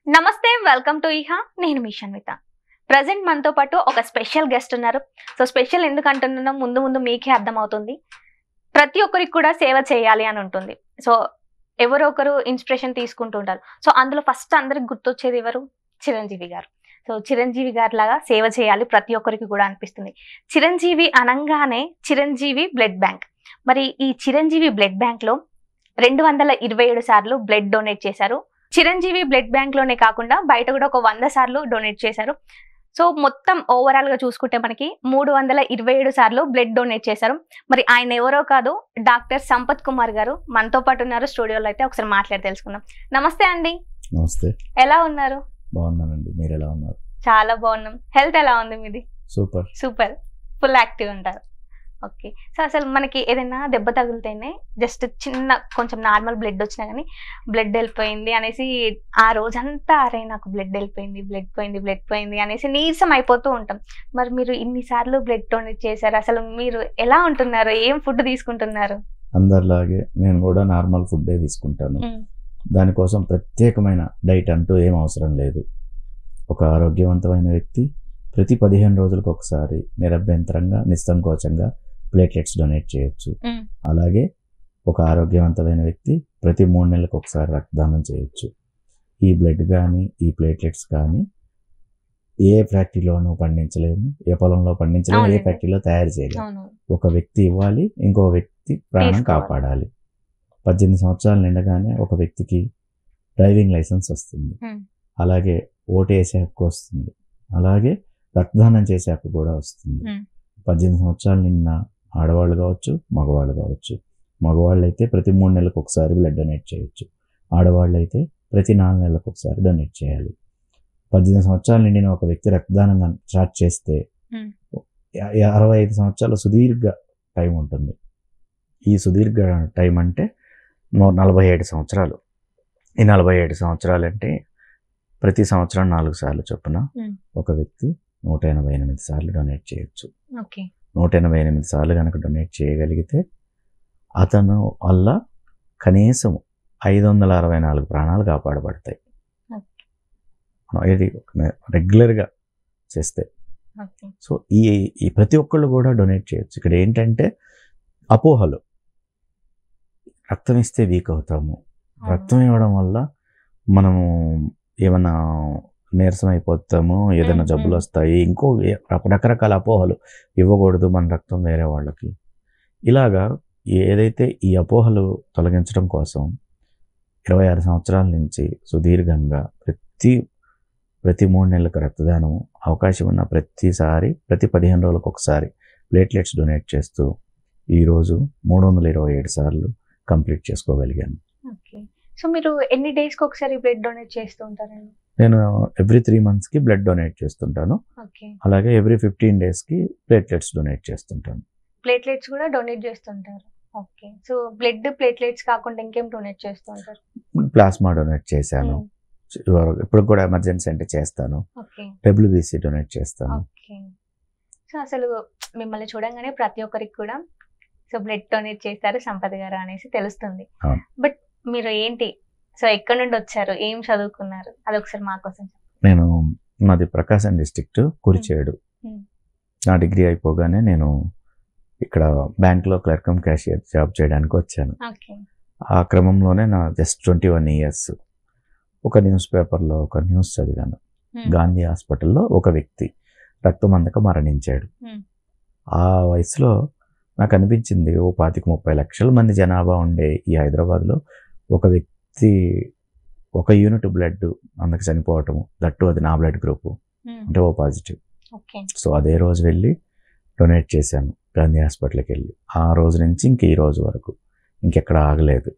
నమస్తే, welcome to ఇహా. నేను మీ Shanvitha. Present మనతో పాటు ఒక స్పెషల్ గెస్ట్ ఉన్నారు. సో స్పెషల్ ఎందుకు అంటున్నానో ముందు ముందు మీకే అర్థమవుతుంది. ప్రతి ఒక్కరికి కూడా సేవ చేయాలి అని ఉంటుంది. సో ఎవరో ఒకరు ఇన్స్పిరేషన్ తీసుకుంటూ ఉంటారు. సో అందులో ఫస్ట్ అందరికి గుర్తొచ్చేది ఎవరు? చిరంజీవి గారు. సో చిరంజీవి గారి లాగా సేవ చేయాలి ప్రతి ఒక్కరికి కూడా అనిపిస్తుంది. చిరంజీవి అనంగానే చిరంజీవి బ్లడ్ బ్యాంక్. మరి ఈ చిరంజీవి బ్లడ్ బ్యాంక్ లో 227 సార్లు బ్లడ్ డొనేట్ చేశారు. చిరంజీవి బ్లడ్ బ్యాంక్ లోనే కాకుండా బయట కూడా ఒక 100 సార్లు డొనేట్ చేశారు. సో మొత్తం ఓవరాల్ గా చూసుకుంటే మనకి 327 సార్లు బ్లడ్ డొనేట్ చేశారు. మరి ఆయన ఎవరో కాదు, డాక్టర్ సంపత్ కుమార్ గారు మనతో పాటు ఉన్నారు స్టూడియోలో. అయితే ఒకసారి మాట్లాడి తెలుసుకుందాం. నమస్తే అండి. నమస్తే. ఎలా ఉన్నారు? బాగున్నానండి, మీరు ఎలా ఉన్నారు? చాలా బాగున్నాం. హెల్త్ ఎలా ఉంది మీది? సూపర్ సూపర్, ఫుల్ యాక్టివ్ ఉంటారు. ఓకే. సో అసలు మనకి ఏదైనా దెబ్బ తగిలితేనే జస్ట్ చిన్న కొంచెం నార్మల్ బ్లడ్ వచ్చినా కానీ బ్లడ్ వెళ్ళిపోయింది అనేసి ఆ రోజంతా అరే నాకు బ్లడ్ వెళ్ళిపోయింది, బ్లడ్ పోయింది అనేసి నీరసం అయిపోతూ ఉంటాం. మరి మీరు ఇన్నిసార్లు బ్లడ్ డొనేట్ చేశారు, అసలు మీరు ఎలా ఉంటున్నారు? ఏం ఫుడ్ తీసుకుంటున్నారు? అందరిలాగే నేను కూడా నార్మల్ ఫుడ్డే తీసుకుంటాను. దానికోసం ప్రత్యేకమైన డైట్ అంటూ ఏం అవసరం లేదు. ఒక ఆరోగ్యవంతమైన వ్యక్తి ప్రతి 15 రోజులకు ఒకసారి నిరభ్యంతరంగా నిస్సంకోచంగా ప్లేట్లెట్స్ డొనేట్ చేయొచ్చు. అలాగే ఒక ఆరోగ్యవంతమైన వ్యక్తి ప్రతి 3 నెలలకు ఒకసారి రక్తదానం చేయొచ్చు. ఈ బ్లడ్ కానీ ఈ ప్లేట్లెట్స్ కానీ ఏ ఫ్యాక్టరీలోనూ పండించలేము, ఏ పొలంలో పండించలేము, ఏ ఫ్యాక్టరీలో తయారు చేయలేము. ఒక వ్యక్తి ఇవ్వాలి, ఇంకో వ్యక్తి ప్రాణం కాపాడాలి. 18 సంవత్సరాలు నిండగానే ఒక వ్యక్తికి డ్రైవింగ్ లైసెన్స్ వస్తుంది, అలాగే ఓటు వేసే హక్కు వస్తుంది, అలాగే రక్తదానం చేసే హక్కు కూడా వస్తుంది. 18 సంవత్సరాలు నిన్న ఆడవాళ్ళు కావచ్చు, మగవాళ్ళు కావచ్చు. మగవాళ్ళు అయితే ప్రతి 3 నెలలకు ఒకసారి బ్లడ్ డొనేట్ చేయొచ్చు, ఆడవాళ్ళు అయితే ప్రతి 4 నెలలకు ఒకసారి డొనేట్ చేయాలి. 18 సంవత్సరాలు నిండిన ఒక వ్యక్తి రక్తదానం స్టార్ట్ చేస్తే 65 సంవత్సరాల సుదీర్ఘ టైం ఉంటుంది. ఈ సుదీర్ఘ టైం అంటే 47 సంవత్సరాలు. ఈ 47 సంవత్సరాలు అంటే ప్రతి సంవత్సరం 4 సార్లు చొప్పున ఒక వ్యక్తి 188 సార్లు డొనేట్ చేయొచ్చు. 188 సార్లు కనుక డొనేట్ చేయగలిగితే అతను వల్ల కనీసం 564 ప్రాణాలు కాపాడబడతాయి. ఇది రెగ్యులర్గా చేస్తే. సో ఈ ప్రతి ఒక్కళ్ళు కూడా డొనేట్ చేయొచ్చు. ఇక్కడ ఏంటంటే అపోహలు. రక్తం ఇస్తే వీక్ అవుతాము, రక్తం ఇవ్వడం వల్ల మనము ఏమన్నా నీరసం అయిపోతాము, ఏదైనా జబ్బులు వస్తాయి, ఇంకో రకరకాల అపోహలు. ఇవ్వకూడదు మన రక్తం వేరే వాళ్ళకి. ఇలాగా ఏదైతే ఈ అపోహలు తొలగించడం కోసం 26 సంవత్సరాల నుంచి సుదీర్ఘంగా ప్రతి 3 నెలలకు రక్తదానం అవకాశం ఉన్న ప్రతిసారి ప్రతి 15 రోజులకు ఒకసారి ప్లేట్లెట్స్ డొనేట్ చేస్తూ ఈరోజు 327 సార్లు కంప్లీట్ చేసుకోగలిగాను. సో మీరు ఎన్ని డేస్కి ఒకసారి బ్లడ్ డొనేట్ చేస్తూ ఉంటారండి? నేను ఎవ్రీ 3 మంత్స్కి బ్లడ్ డొనేట్ చేస్తుంటాను. అలాగే ఎవ్రీ 15 డేస్కి ప్లేట్లెట్స్ డొనేట్ చేస్తుంటాను. ప్లేట్లెట్స్ కూడా డొనేట్ చేస్తుంటారు. ఓకే. సో బ్లడ్ ప్లేట్లెట్స్ కాకుండా ఇంకేం డొనేట్ చేస్తుంటారు? ప్లాస్మా డొనేట్ చేశాను, ఇప్పుడు కూడా ఎమర్జెన్సీ అంటే చేస్తాను. WBC డొనేట్ చేస్తాను. సో అసలు మిమ్మల్ని చూడంగానే ప్రతి ఒక్కరికి కూడా సో బ్లడ్ డొనేట్ చేస్తారు సంపత్ గారు అనేసి తెలుస్తుంది. బట్ మీరు ఏంటి, సో ఎక్కడి నుండి వచ్చారు, ఏం చదువుకున్నారు, అది ఒకసారి మా కోసం. నాది ప్రకాశం డిస్ట్రిక్ట్, కురిచేడు. నా డిగ్రీ అయిపోగానే నేను ఇక్కడ బ్యాంక్లో క్లర్క్ కమ్ క్యాషియర్ జాబ్ చేయడానికి వచ్చాను. ఆ క్రమంలోనే నా జస్ట్ 21 ఇయర్స్ ఒక న్యూస్ పేపర్లో ఒక న్యూస్ చదివాను. గాంధీ హాస్పిటల్లో ఒక వ్యక్తి రక్తం అందక మరణించాడు. ఆ వయసులో నాకు అనిపించింది, 25-30 లక్షల మంది జనాభా ఉండే ఈ హైదరాబాద్లో ఒక వ్యక్తి ఒక యూనిట్ బ్లడ్ అందుకు చనిపోవటము, దట్టు అది నా బ్లడ్ గ్రూపు, అంటే ఓ పాజిటివ్. సో అదే రోజు వెళ్ళి డొనేట్ చేశాను గాంధీ హాస్పిటల్కి వెళ్ళి. ఆ రోజు నుంచి ఇంక ఈ రోజు వరకు ఇంకెక్కడ ఆగలేదు.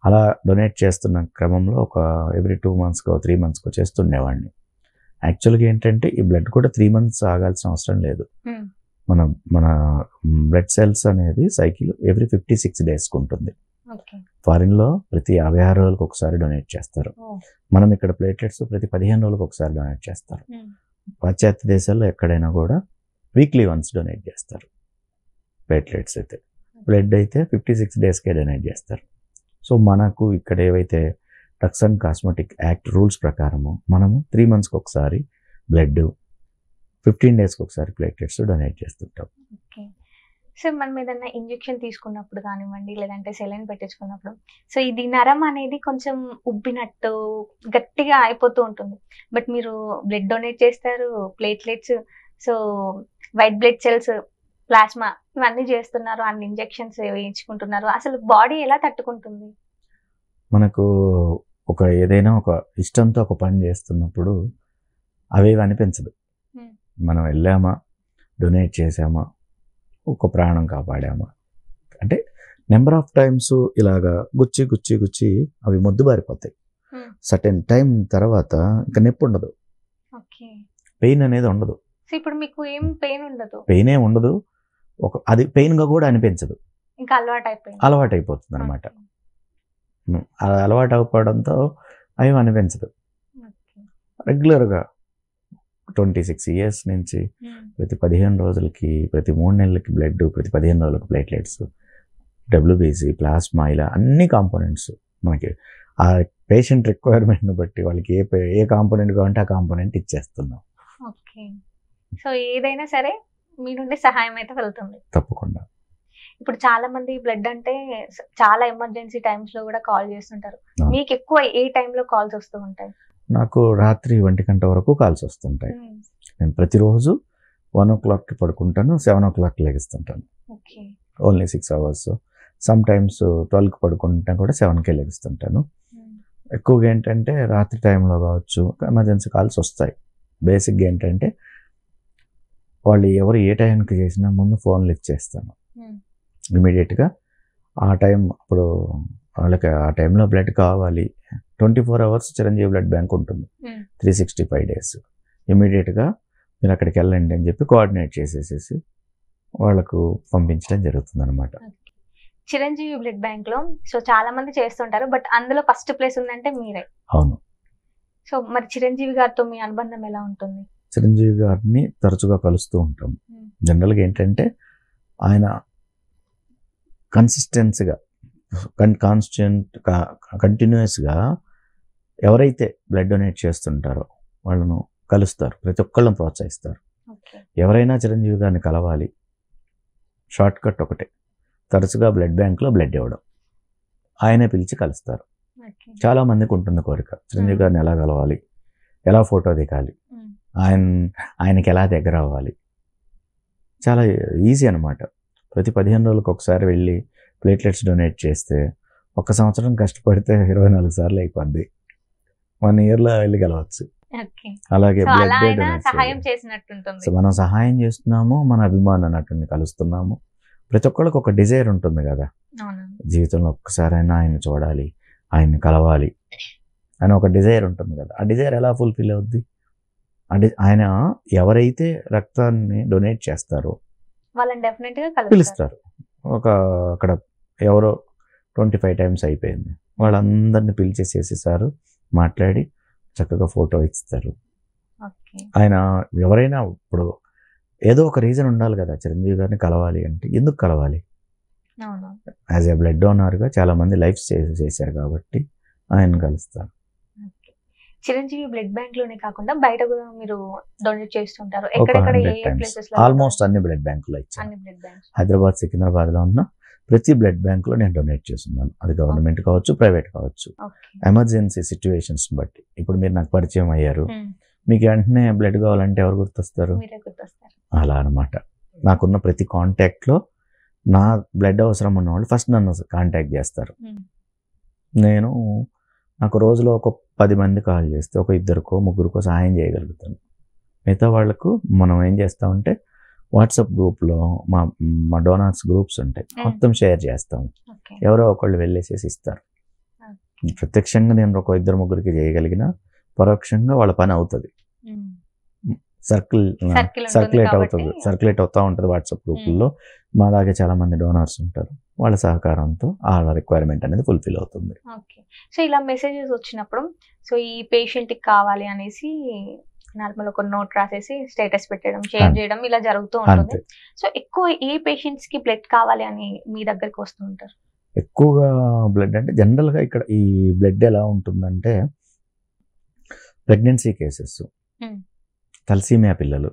అలా డొనేట్ చేస్తున్న క్రమంలో ఒక ఎవ్రీ 2 మంత్స్కో 3 మంత్స్కో చేస్తుండేవాడిని. యాక్చువల్గా ఏంటంటే ఈ బ్లడ్ కూడా 3 మంత్స్ ఆగాల్సిన అవసరం లేదు. మన బ్లడ్ సెల్స్ అనేది సైకిల్ ఎవ్రీ 56 డేస్కి ఉంటుంది. ఫారిన్లో ప్రతి 56 రోజులకు ఒకసారి డొనేట్ చేస్తారు. మనం ఇక్కడ ప్లేట్లెట్స్ ప్రతి 15 రోజులకు ఒకసారి డొనేట్ చేస్తారు. పాశ్చాత్య దేశాల్లో ఎక్కడైనా కూడా వీక్లీ వన్స్ డొనేట్ చేస్తారు. ప్లేట్లెట్స్ అయితే, బ్లడ్ అయితే 56 డేస్కే డొనేట్ చేస్తారు. సో మనకు ఇక్కడ ఏవైతే drugs and cosmetic act rules ప్రకారము మనము 3 monthsకి ఒకసారి బ్లడ్, 15 daysకి ఒకసారి ప్లేట్లెట్స్ డొనేట్ చేస్తుంటాం. ఓకే. సో మనం ఏదైనా ఇంజెక్షన్ తీసుకున్నప్పుడు కానివ్వండి, లేదంటే సెలైన్ పెట్టించుకున్నప్పుడు, సో ఇది నరం అనేది కొంచెం ఉబ్బినట్టు గట్టిగా అయిపోతూ ఉంటుంది. బట్ మీరు బ్లడ్ డొనేట్ చేస్తారు, platelets, so white blood cells, plasma ఇవన్నీ చేస్తున్నారు, అన్ని ఇంజెక్షన్స్ వేయించుకుంటున్నారు. అసలు బాడీ ఎలా తట్టుకుంటుంది? మనకు ఏదైనా ఒక ఇష్టంతో ఒక పని చేస్తున్నప్పుడు అవేవి అనిపించదు. మనం వెళ్ళామా, డొనేట్ చేసామా, ఒక ప్రాణం కాపాడామా అంటే నెంబర్ ఆఫ్ టైమ్స్ ఇలాగా గుచ్చి గుచ్చి గుచ్చి అవి మొద్దుబారిపోతాయి. సర్టెన్ టైం తర్వాత ఇంకా నొప్పి ఉండదు, పెయిన్ అనేది ఉండదు. ఇప్పుడు మీకు ఏం పెయిన్ ఉండదు, పెయిన్ ఏం ఉండదు, అది పెయిన్గా కూడా అనిపించదు, ఇంకా అలవాటు అయిపోతుంది అనమాట. అలవాటు అయిపోవడంతో అవి అనిపించదు. రెగ్యులర్గా 26 years నుంచి ప్రతి 15 రోజులకి, ప్రతి 3 నెలలకి బ్లడ్, ప్రతి 15 రోజులకు ప్లేట్లెట్స్, WBC, ప్లాస్మా, ఇలా అన్ని కాంపోనెంట్స్ మనకి ఆ పేషెంట్ రిక్వైర్మెంట్ని బట్టి వాళ్ళకి ఏ కాంపోనెంట్ కావాలంటే ఆ కాంపోనెంట్ ఇచ్చేస్తున్నాం. ఓకే. సో ఏదైనా సరే మీ నుండి సహాయం అయితే వెళ్తుంది తప్పకుండా. ఇప్పుడు చాలా మంది బ్లడ్ అంటే చాలా ఎమర్జెన్సీ టైమ్స్ లో కూడా కాల్ చేస్తుంటారు. మీకు ఎక్కువ ఏ టైంలో కాల్స్ వస్తూ ఉంటాయి? నాకు రాత్రి 1 గంట వరకు కాల్స్ వస్తుంటాయి. నేను ప్రతిరోజు 1 o'clockకి పడుకుంటాను, 7 o'clock లెగిస్తుంటాను. Only 6 hours. సమ్ టైమ్స్ 12కి పడుకుంటా కూడా 7కే లెగిస్తుంటాను. ఎక్కువగా ఏంటంటే రాత్రి టైంలో కావచ్చు ఎమర్జెన్సీ కాల్స్ వస్తాయి. బేసిక్గా ఏంటంటే వాళ్ళు ఎవరు ఏ టైంకి చేసినా ముందు ఫోన్ లిఫ్ట్ చేస్తాను ఇమీడియట్గా. ఆ టైం అప్పుడు వాళ్ళకి ఆ టైంలో బ్లడ్ కావాలి. 24 hours చిరంజీవి బ్లడ్ బ్యాంక్ ఉంటుంది, 365 days. ఇమీడియట్గా మీరు అక్కడికి వెళ్ళండి అని చెప్పి కోఆర్డినేట్ చేసేసేసి వాళ్ళకు పంపించడం జరుగుతుంది అనమాట. చిరంజీవి బ్లడ్ బ్యాంక్ లో సో చాలా మంది చేస్తుంటారు, బట్ అందులో ఫస్ట్ ప్లేస్ ఉందంటే మీరే. అవును. సో మరి చిరంజీవి గారితో మీ అనుబంధం ఎలా ఉంటుంది? చిరంజీవి గారిని తరచుగా కలుస్తూ ఉంటాం. జనరల్గా ఏంటంటే ఆయన కన్సిస్టెన్సీగా కంటిన్యూస్గా ఎవరైతే బ్లడ్ డొనేట్ చేస్తుంటారో వాళ్ళను కలుస్తారు, ప్రతి ఒక్కళ్ళని ప్రోత్సహిస్తారు. ఎవరైనా చిరంజీవి గారిని కలవాలి, షార్ట్ కట్ ఒకటే, తరచుగా బ్లడ్ బ్యాంక్లో బ్లడ్ ఇవ్వడం. ఆయనే పిలిచి కలుస్తారు. చాలా మందికి ఉంటుంది కోరిక, చిరంజీవి గారిని ఎలా కలవాలి, ఎలా ఫోటో దిగాలి, ఆయనకి ఎలా దగ్గర అవ్వాలి. చాలా ఈజీ అనమాట. ప్రతి 15 రోజులకు ఒకసారి వెళ్ళి ప్లేట్లెట్స్ డొనేట్ చేస్తే 1 సంవత్సరం కష్టపడితే 24 సార్లు అయిపోద్ది. 1 yearలో వెళ్ళి కలవచ్చు. అలాగే బ్లడ్ డొనేట్ మనం సహాయం చేస్తున్నాము, మన అభిమాన నటుని కలుస్తున్నాము. ప్రతి ఒక్కళ్ళకి ఒక డిజైర్ ఉంటుంది కదా, జీవితంలో ఒక్కసారైనా ఆయన చూడాలి, ఆయన్ని కలవాలి అని ఒక డిజైర్ ఉంటుంది కదా. ఆ డిజైర్ ఎలా ఫుల్ఫిల్ అవుద్ది? ఆయన ఎవరైతే రక్తాన్ని డొనేట్ చేస్తారో వాళ్ళని డెఫినెట్గా పిలుస్తారు. అక్కడ ఎవరో 25 times అయిపోయింది, వాళ్ళందరినీ పిలిచేసేసి సారు మాట్లాడి చక్కగా ఫోటో ఇస్తారు. ఆయన ఎవరైనా ఇప్పుడు ఏదో ఒక రీజన్ ఉండాలి కదా చిరంజీవి గారిని కలవాలి అంటే. ఎందుకు కలవాలి? యాజ్ ఏ బ్లడ్ డోనర్గా చాలా మంది లైఫ్ చేశారు కాబట్టి ఆయన కలుస్తారు. చిరంజీవి బ్లడ్ బ్యాంక్ లోనే కాకుండా బయట కూడా మీరు డొనేట్ చేస్తుంటారు. ఎక్కడెక్కడ ఆల్మోస్ట్ అన్ని బ్లడ్ బ్యాంకులో ఇచ్చాను. హైదరాబాద్, సికింద్రాబాద్లో ఉన్న ప్రతి బ్లడ్ బ్యాంక్లో నేను డొనేట్ చేస్తున్నాను. అది గవర్నమెంట్ కావచ్చు, ప్రైవేట్ కావచ్చు. ఎమర్జెన్సీ సిచ్యువేషన్స్ బట్టి. ఇప్పుడు మీరు నాకు పరిచయం అయ్యారు, మీకు వెంటనే బ్లడ్ కావాలంటే ఎవరు గుర్తొస్తారు? అలా అనమాట. నాకున్న ప్రతి కాంటాక్ట్లో నా బ్లడ్ అవసరం ఉన్న వాళ్ళు ఫస్ట్ నన్ను కాంటాక్ట్ చేస్తారు. నాకు రోజులో ఒక 10 మంది కాల్ చేస్తే ఒక 2కో 3కో సహాయం చేయగలుగుతాను. మిగతా వాళ్ళకు మనం ఏం చేస్తామంటే వాట్సాప్ గ్రూప్లో మా డోనార్స్ గ్రూప్స్ ఉంటాయి, మొత్తం షేర్ చేస్తాము. ఎవరో ఒకళ్ళు వెళ్ళేసేసి ఇస్తారు. ప్రత్యక్షంగా నేను ఒక 2-3కి చేయగలిగిన పరోక్షంగా వాళ్ళ పని అవుతుంది. సర్క్యులేట్ అవుతూ ఉంటుంది వాట్సాప్ గ్రూపుల్లో. మాలాగే చాలా మంది డోనర్స్ ఉంటారు, వాళ్ళ సహకారంతో ఆ రిక్వైర్మెంట్ అనేది ఫుల్ఫిల్ అవుతుంది. సో ఇలా మెసేజెస్ వచ్చినప్పుడు సో ఈ పేషెంట్కి కావాలి అనేసి నార్మల్ ఒక నోట్ రాసేసి స్టేటస్ పెట్టడం, షేర్ చేయడం ఇలా జరుగుతూ ఉంటుంది. సో ఎక్కువ ఏ పేషెంట్స్ కి బ్లడ్ కావాలి అని మీ దగ్గరికి వస్తూ ఉంటారు? ఎక్కువగా బ్లడ్ అంటే జనరల్గా ఇక్కడ ఈ బ్లడ్ ఎలా ఉంటుందంటే ప్రెగ్నెన్సీ కేసెస్, తలసీమియా పిల్లలు,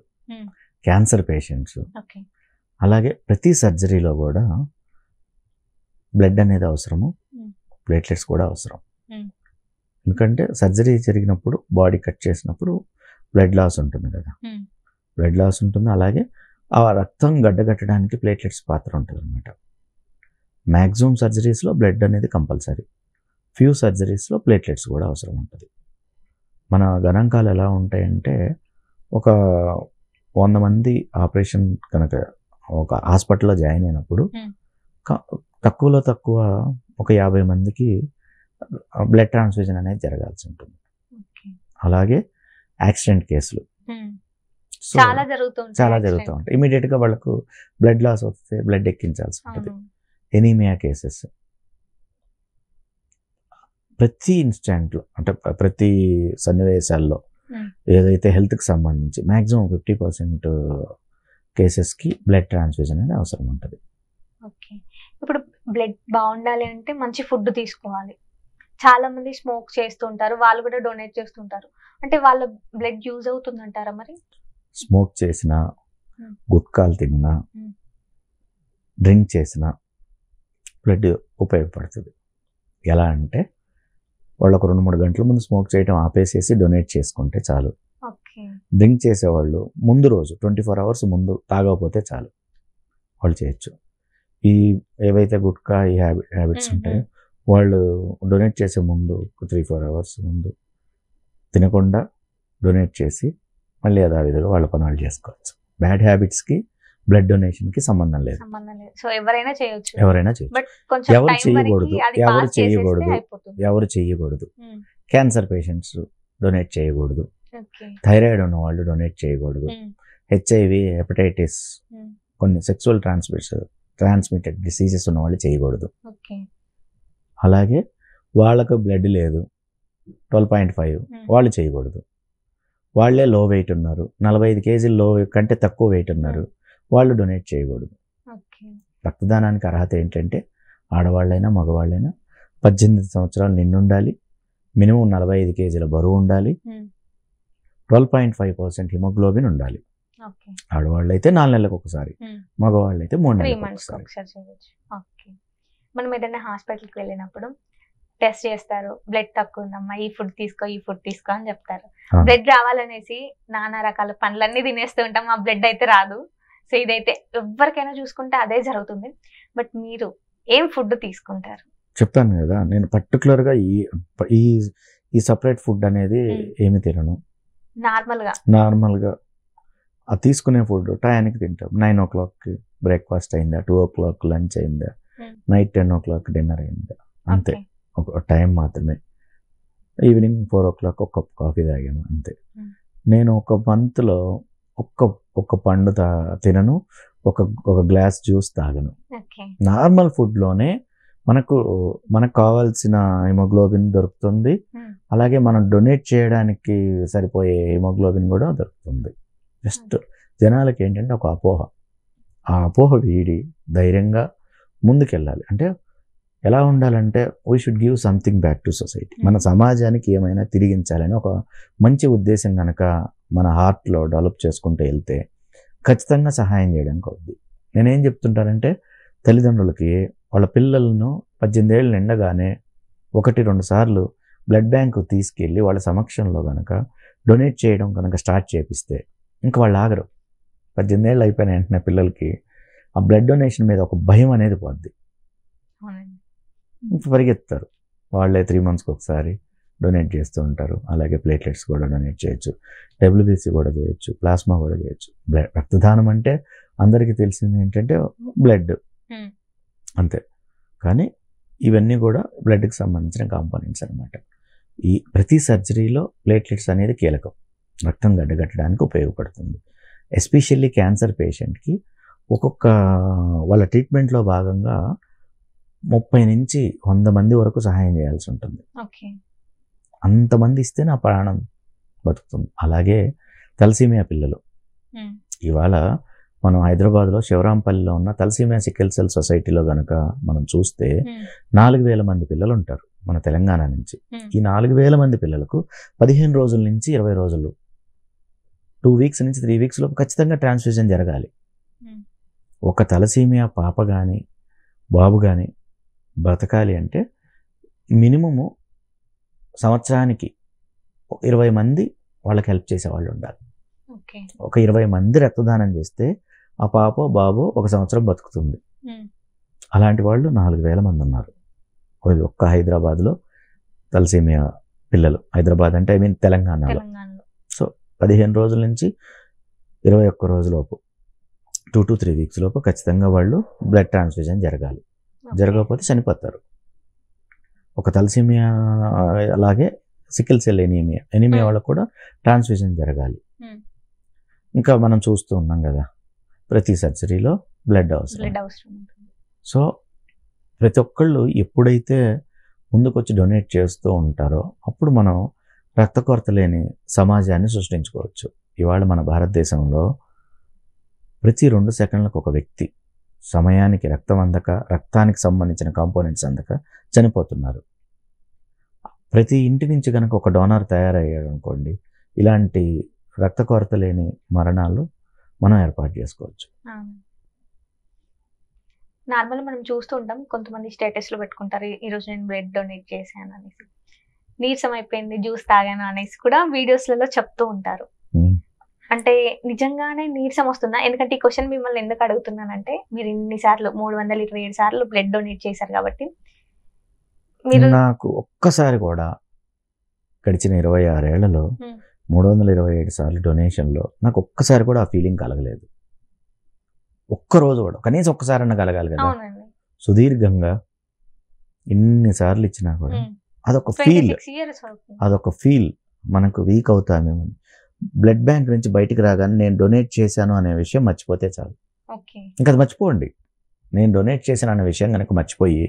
క్యాన్సర్ పేషెంట్స్, అలాగే ప్రతి సర్జరీలో కూడా బ్లడ్ అనేది అవసరము, ప్లేట్లెట్స్ కూడా అవసరం. ఎందుకంటే సర్జరీ జరిగినప్పుడు బాడీ కట్ చేసినప్పుడు బ్లడ్ లాస్ ఉంటుంది కదా, బ్లడ్ లాస్ ఉంటుంది. అలాగే ఆ రక్తం గడ్డగట్టడానికి ప్లేట్లెట్స్ పాత్ర ఉంటుంది అనమాట. మ్యాక్సిమం సర్జరీస్లో బ్లడ్ అనేది కంపల్సరీ, ఫ్యూ సర్జరీస్లో ప్లేట్లెట్స్ కూడా అవసరం ఉంటుంది. మన గణాంకాలు ఎలా ఉంటాయంటే ఒక 100 మంది ఆపరేషన్ కనుక ఒక హాస్పిటల్లో జాయిన్ అయినప్పుడు తక్కువలో తక్కువ ఒక 50 మందికి బ్లడ్ ట్రాన్స్ఫ్యూజన్ అనేది జరగాల్సి ఉంటుంది. అలాగే యాక్సిడెంట్ కేసులు చాలా జరుగుతూ ఉంటాయి. ఇమీడియట్గా వాళ్ళకు బ్లడ్ లాస్ వస్తే బ్లడ్ ఎక్కించాల్సి ఉంటుంది. ఎనీమియా కేసెస్ ప్రతి ఇన్స్టాంట్లో అంటే ప్రతి సన్నివేశాల్లో ఏదైతే హెల్త్కి సంబంధించి మ్యాక్సిమం 50% కేసెస్కి బ్లడ్ ట్రాన్స్ఫ్యూజన్ అనేది అవసరం ఉంటుంది. ఓకే, ఇప్పుడు బ్లడ్ బాగుండాలి అంటే మంచి ఫుడ్ తీసుకోవాలి. చాలా మంది స్మోక్ చేస్తుంటారు, వాళ్ళు కూడా డొనేట్ చేస్తుంటారు. అంటే వాళ్ళ బ్లడ్ యూజ్ అవుతుందంటారా? మరి స్మోక్ చేసినా, గుట్కాలు తిన్నా, డ్రింక్ చేసినా బ్లడ్ ఉపయోగపడుతుంది. ఎలా అంటే వాళ్ళు ఒక 2-3 గంటల ముందు స్మోక్ చేయడం ఆపేసేసి డొనేట్ చేసుకుంటే చాలు. డ్రింక్ చేసేవాళ్ళు ముందు రోజు 24 అవర్స్ ముందు తాగకపోతే చాలు, వాళ్ళు చేయొచ్చు. ఈ ఏవైతే గుట్కా ఈ హ్యాబిట్స్ ఉంటాయో వాళ్ళు డొనేట్ చేసే ముందు 3-4 అవర్స్ ముందు తినకుండా డొనేట్ చేసి మళ్ళీ యథావిధిగా వాళ్ళ పనులు చేసుకోవచ్చు. బ్యాడ్ హ్యాబిట్స్కి బ్లడ్ డొనేషన్కి సంబంధం లేదు. సో ఎవరైనా చేయొచ్చు. ఎవరు చేయకూడదు. క్యాన్సర్ పేషెంట్స్ డొనేట్ చేయకూడదు, థైరాయిడ్ ఉన్న వాళ్ళు డొనేట్ చేయకూడదు, HIV, హెపటైటిస్, కొన్ని సెక్సువల్ ట్రాన్స్మిటెడ్ డిసీజెస్ ఉన్న వాళ్ళు చేయకూడదు. అలాగే వాళ్ళకు బ్లడ్ లేదు 12.5 వాళ్ళు చేయకూడదు. వాళ్ళే లో వెయిట్ ఉన్నారు, 45 కేజీలు లో కంటే తక్కువ వెయిట్ ఉన్నారు, వాళ్ళు డొనేట్ చేయకూడదు. రక్తదానానికి అర్హత ఏంటంటే ఆడవాళ్ళైనా మగవాళ్ళైనా 18 సంవత్సరాలు నిండుండాలి, మినిమం 45 కేజీల బరువు ఉండాలి, 12.5% హిమోగ్లోబిన్ ఉండాలి. ఆడవాళ్ళు అయితే 4 నెలలకు ఒకసారి, మగవాళ్ళు అయితే 3 నెలలకు ఒకసారి. మనం ఏదైనా హాస్పిటల్కి వెళ్ళినప్పుడు టెస్ట్ చేస్తారు, బ్లడ్ తక్కువ ఉందమ్మా, ఈ ఫుడ్ తీసుకో అని చెప్తారు. బ్లడ్ రావాలనేసి నానా రకాల పండ్లన్నీ తినేస్తూ ఉంటాం, ఆ బ్లడ్ అయితే రాదు. సో ఇదైతే ఎవరికైనా చూసుకుంటే అదే జరుగుతుంది. బట్ మీరు ఏం ఫుడ్ తీసుకుంటారు? చెప్తాను కదా, నేను పర్టికులర్గా ఈ సపరేట్ ఫుడ్ అనేది ఏమి తినను. నార్మల్గా ఆ తీసుకునే ఫుడ్ టయానికి తింటాం. 9 o'clock బ్రేక్ఫాస్ట్ అయిందా, 2 o'clock లంచ్ అయిందా, నైట్ 10 o'clock డిన్నర్ అయిందా, అంతే. ఒక టైం మాత్రమే. ఈవినింగ్ 4 o'clock ఒక కప్ కాఫీ తాగాము, అంతే. నేను ఒక మంత్లో ఒక్క పండు తినను, ఒక గ్లాస్ జ్యూస్ తాగను. నార్మల్ ఫుడ్లోనే మనకు కావాల్సిన హిమోగ్లోబిన్ దొరుకుతుంది, అలాగే మనం డొనేట్ చేయడానికి సరిపోయే హిమోగ్లోబిన్ కూడా దొరుకుతుంది. జస్ట్ జనాలకి ఏంటంటే ఒక ఆ అపోహ వీడి ధైర్యంగా ముందుకెళ్ళాలి. అంటే ఎలా ఉండాలంటే we should give something back to society. మన సమాజానికి ఏమైనా తిరిగించాలని ఒక మంచి ఉద్దేశం కనుక మన హార్ట్లో డెవలప్ చేసుకుంటూ వెళ్తే ఖచ్చితంగా సహాయం చేయడానికి అవుద్ది. నేనేం చెప్తుంటానంటే తల్లిదండ్రులకి వాళ్ళ పిల్లలను 18 ఏళ్ళు నిండగానే 1-2 సార్లు బ్లడ్ బ్యాంకు తీసుకెళ్ళి వాళ్ళ సమక్షంలో కనుక డొనేట్ చేయడం కనుక స్టార్ట్ చేపిస్తే ఇంకా వాళ్ళు ఆగరు. 18 ఏళ్ళు అయిపోయిన వెంటనే పిల్లలకి ఆ బ్లడ్ డొనేషన్ మీద ఒక భయం అనేది పోద్ది, పరిగెత్తారు. వాళ్ళే 3 monthsకి ఒకసారి డొనేట్ చేస్తూ ఉంటారు. అలాగే ప్లేట్లెట్స్ కూడా డొనేట్ చేయొచ్చు, WBC కూడా చేయొచ్చు, ప్లాస్మా కూడా చేయొచ్చు. రక్తదానం అంటే అందరికీ తెలిసింది ఏంటంటే బ్లడ్, అంతే. కానీ ఇవన్నీ కూడా బ్లడ్కి సంబంధించిన కాంపోనెంట్స్ అనమాట. ఈ ప్రతి సర్జరీలో ప్లేట్లెట్స్ అనేది కీలకం, రక్తం గడ్డగట్టడానికి ఉపయోగపడుతుంది. ఎస్పెషల్లీ క్యాన్సర్ పేషెంట్కి వాళ్ళ ట్రీట్మెంట్లో భాగంగా 30 నుంచి 100 మంది వరకు సహాయం చేయాల్సి ఉంటుంది. అంతమంది ఇస్తే నా ప్రాణం బతుకుతుంది. అలాగే తలసీమియా పిల్లలు, ఇవాళ మనం హైదరాబాద్లో శివరాంపల్లిలో ఉన్న తలసీమియా సికిల్ సెల్ సొసైటీలో కనుక మనం చూస్తే 4,000 మంది పిల్లలు ఉంటారు మన తెలంగాణ నుంచి. ఈ 4,000 మంది పిల్లలకు 15 రోజుల నుంచి 20 రోజులు 2 వీక్స్ నుంచి 3 వీక్స్ లోపు ఖచ్చితంగా ట్రాన్స్ఫ్యూజన్ జరగాలి. ఒక తలసీమియా పాప కానీ బాబు కానీ బ్రతకాలి అంటే మినిమము సంవత్సరానికి 20 మంది వాళ్ళకి హెల్ప్ చేసేవాళ్ళు ఉండాలి. ఒక 20 మంది రక్తదానం చేస్తే ఆ పాప బాబు ఒక సంవత్సరం బతుకుతుంది. అలాంటి వాళ్ళు 4,000 మంది ఉన్నారు ఒక్క హైదరాబాద్లో తలసీమియా పిల్లలు. హైదరాబాద్ అంటే తెలంగాణలో. సో 15 రోజుల నుంచి 21 రోజులోపు 2 to 3 వీక్స్ లోపు ఖచ్చితంగా వాళ్ళు బ్లడ్ ట్రాన్స్ఫ్యూజన్ జరగాలి. జరగకపోతే చనిపోతారు. ఒక తలసీమియా అలాగే సికిల్ సెల్ ఎనీమియా వాళ్ళకు కూడా ట్రాన్స్ఫ్యూజన్ జరగాలి. ఇంకా మనం చూస్తూ ఉన్నాం కదా, ప్రతి సర్జరీలో బ్లడ్ అవసరం. సో ప్రతి ఒక్కళ్ళు ఎప్పుడైతే ముందుకొచ్చి డొనేట్ చేస్తూ ఉంటారో అప్పుడు మనం రక్త కొరత లేని సమాజాన్ని సృష్టించుకోవచ్చు. ఇవాళ మన భారతదేశంలో ప్రతి 2 సెకండ్లకు ఒక వ్యక్తి సమయానికి రక్తం అందక, రక్తానికి సంబంధించిన కాంపోనెంట్స్ అందక చనిపోతున్నారు. ప్రతి ఇంటి నుంచి కనుక ఒక డోనర్ తయారయ్యాడు అనుకోండి, ఇలాంటి రక్త కొరత లేని మరణాలు మనం ఏర్పాటు చేసుకోవచ్చు. నార్మల్ మనం చూస్తూ ఉంటాం, కొంతమంది స్టేటస్లో పెట్టుకుంటారు, ఈరోజు నేను బ్లడ్ డొనేట్ చేశాను అనేసి, నీరసం అయిపోయింది జ్యూస్ తాగాను అనేసి కూడా వీడియోస్లలో చెప్తూ ఉంటారు. అంటే నిజంగానే నీరసం వస్తుందా? ఎందుకంటే ఈ క్వశ్చన్ మిమ్మల్ని ఎందుకు అడుగుతున్నానంటే, మీరు ఇన్ని సార్లు 327 సార్లు బ్లడ్ డొనేట్ చేశారు కాబట్టి. మీరు నాకు ఒక్కసారి కూడా గడిచిన 26 ఏళ్లలో 327 సార్లు డొనేషన్లో నాకు ఒక్కసారి కూడా ఆ ఫీలింగ్ కలగలేదు. ఒక్కరోజు కూడా కనీసం ఒక్కసారన్నా కలగాలి కదా. సుదీర్ఘంగా ఇన్నిసార్లు ఇచ్చినా కూడా అదొక ఫీల్ మనకు వీక్ అవుతామేమో. బ్లడ్ బ్యాంక్ నుంచి బయటికి రాగానే నేను డొనేట్ చేశాను అనే విషయం మర్చిపోతే చాలు. ఇంకా అది మర్చిపోండి. నేను డొనేట్ చేశాను అనే విషయం కనుక మర్చిపోయి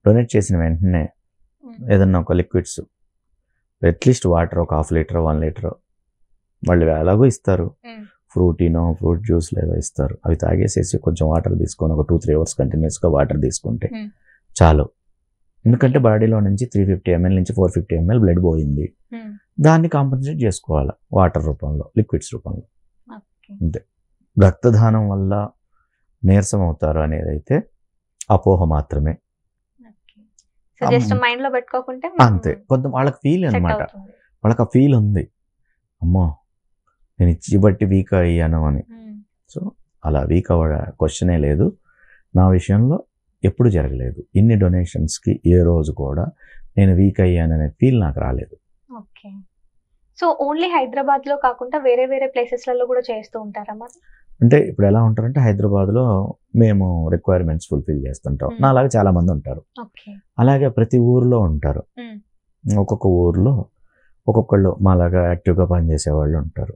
డొనేట్ చేసిన వెంటనే ఏదన్నా ఒక లిక్విడ్స్, అట్లీస్ట్ వాటర్ ఒక 1/2 లీటర్ 1 లీటర్ వాళ్ళు ఎలాగో ఇస్తారు, ఫ్రూటీనో ఫ్రూట్ జ్యూస్ లేదో ఇస్తారు, అవి తాగేసేసి కొంచెం వాటర్ తీసుకొని ఒక 2-3 అవర్స్ కంటిన్యూస్గా వాటర్ తీసుకుంటే చాలు. ఎందుకంటే బాడీలో నుంచి 350 ml నుంచి 450 ml బ్లడ్ పోయింది. దాన్ని కాంపన్సేట్ చేసుకోవాలి వాటర్ రూపంలో, లిక్విడ్స్ రూపంలో. అంతే. రక్తదానం వల్ల నీరసం అవుతారు అనేది అయితే అపోహ మాత్రమే. అంతే. కొంత వాళ్ళకి ఫీల్ అనమాట, వాళ్ళకి ఆ ఫీల్ ఉంది, అమ్మో నేను ఇచ్చి బట్టి వీక్ అయ్యాను అని. సో అలా వీక్ అవ్వ క్వశ్చనే లేదు. నా విషయంలో ఎప్పుడు జరగలేదు. ఇన్ని డొనేషన్స్కి ఏ రోజు కూడా నేను వీక్ అయ్యాననే ఫీల్ నాకు రాలేదు. ఓకే. సో ఓన్లీ హైదరాబాద్లో కాకుండా వేరే వేరే ప్లేసెస్లలో కూడా చేస్తూ ఉంటారా మరి? అంటే ఇప్పుడు ఎలా ఉంటారంటే, హైదరాబాద్లో మేము రిక్వైర్మెంట్స్ ఫుల్ఫిల్ చేస్తుంటాం. నాలాగా చాలా మంది ఉంటారు. అలాగే ప్రతి ఊర్లో ఉంటారు. ఒక్కొక్క ఊర్లో ఒక్కొక్కళ్ళు మాలాగా యాక్టివ్గా పనిచేసే వాళ్ళు ఉంటారు.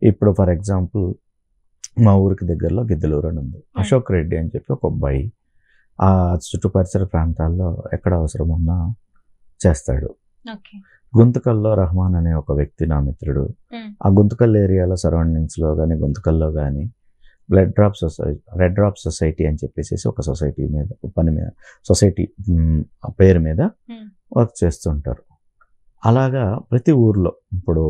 ఇప్పుడు ఫర్ ఎగ్జాంపుల్ మా ఊరికి దగ్గరలో గిద్దలూరు అని ఉంది. అశోక్ రెడ్డి అని చెప్పి ఒక అబ్బాయి ఆ చుట్టుపరిసర ప్రాంతాల్లో ఎక్కడ అవసరం ఉన్నా చేస్తాడు. గుంతకల్లో రహమాన్ అనే ఒక వ్యక్తి నా మిత్రుడు. ఆ గుంతకల్ ఏరియాలో సరౌండింగ్స్లో కానీ గుంతకల్లో కానీ రెడ్ డ్రాప్ సొసైటీ అని చెప్పేసి ఒక సొసైటీ మీద పని మీద సొసైటీ పేరు మీద వర్క్ చేస్తుంటారు. అలాగా ప్రతి ఊర్లో ఇప్పుడు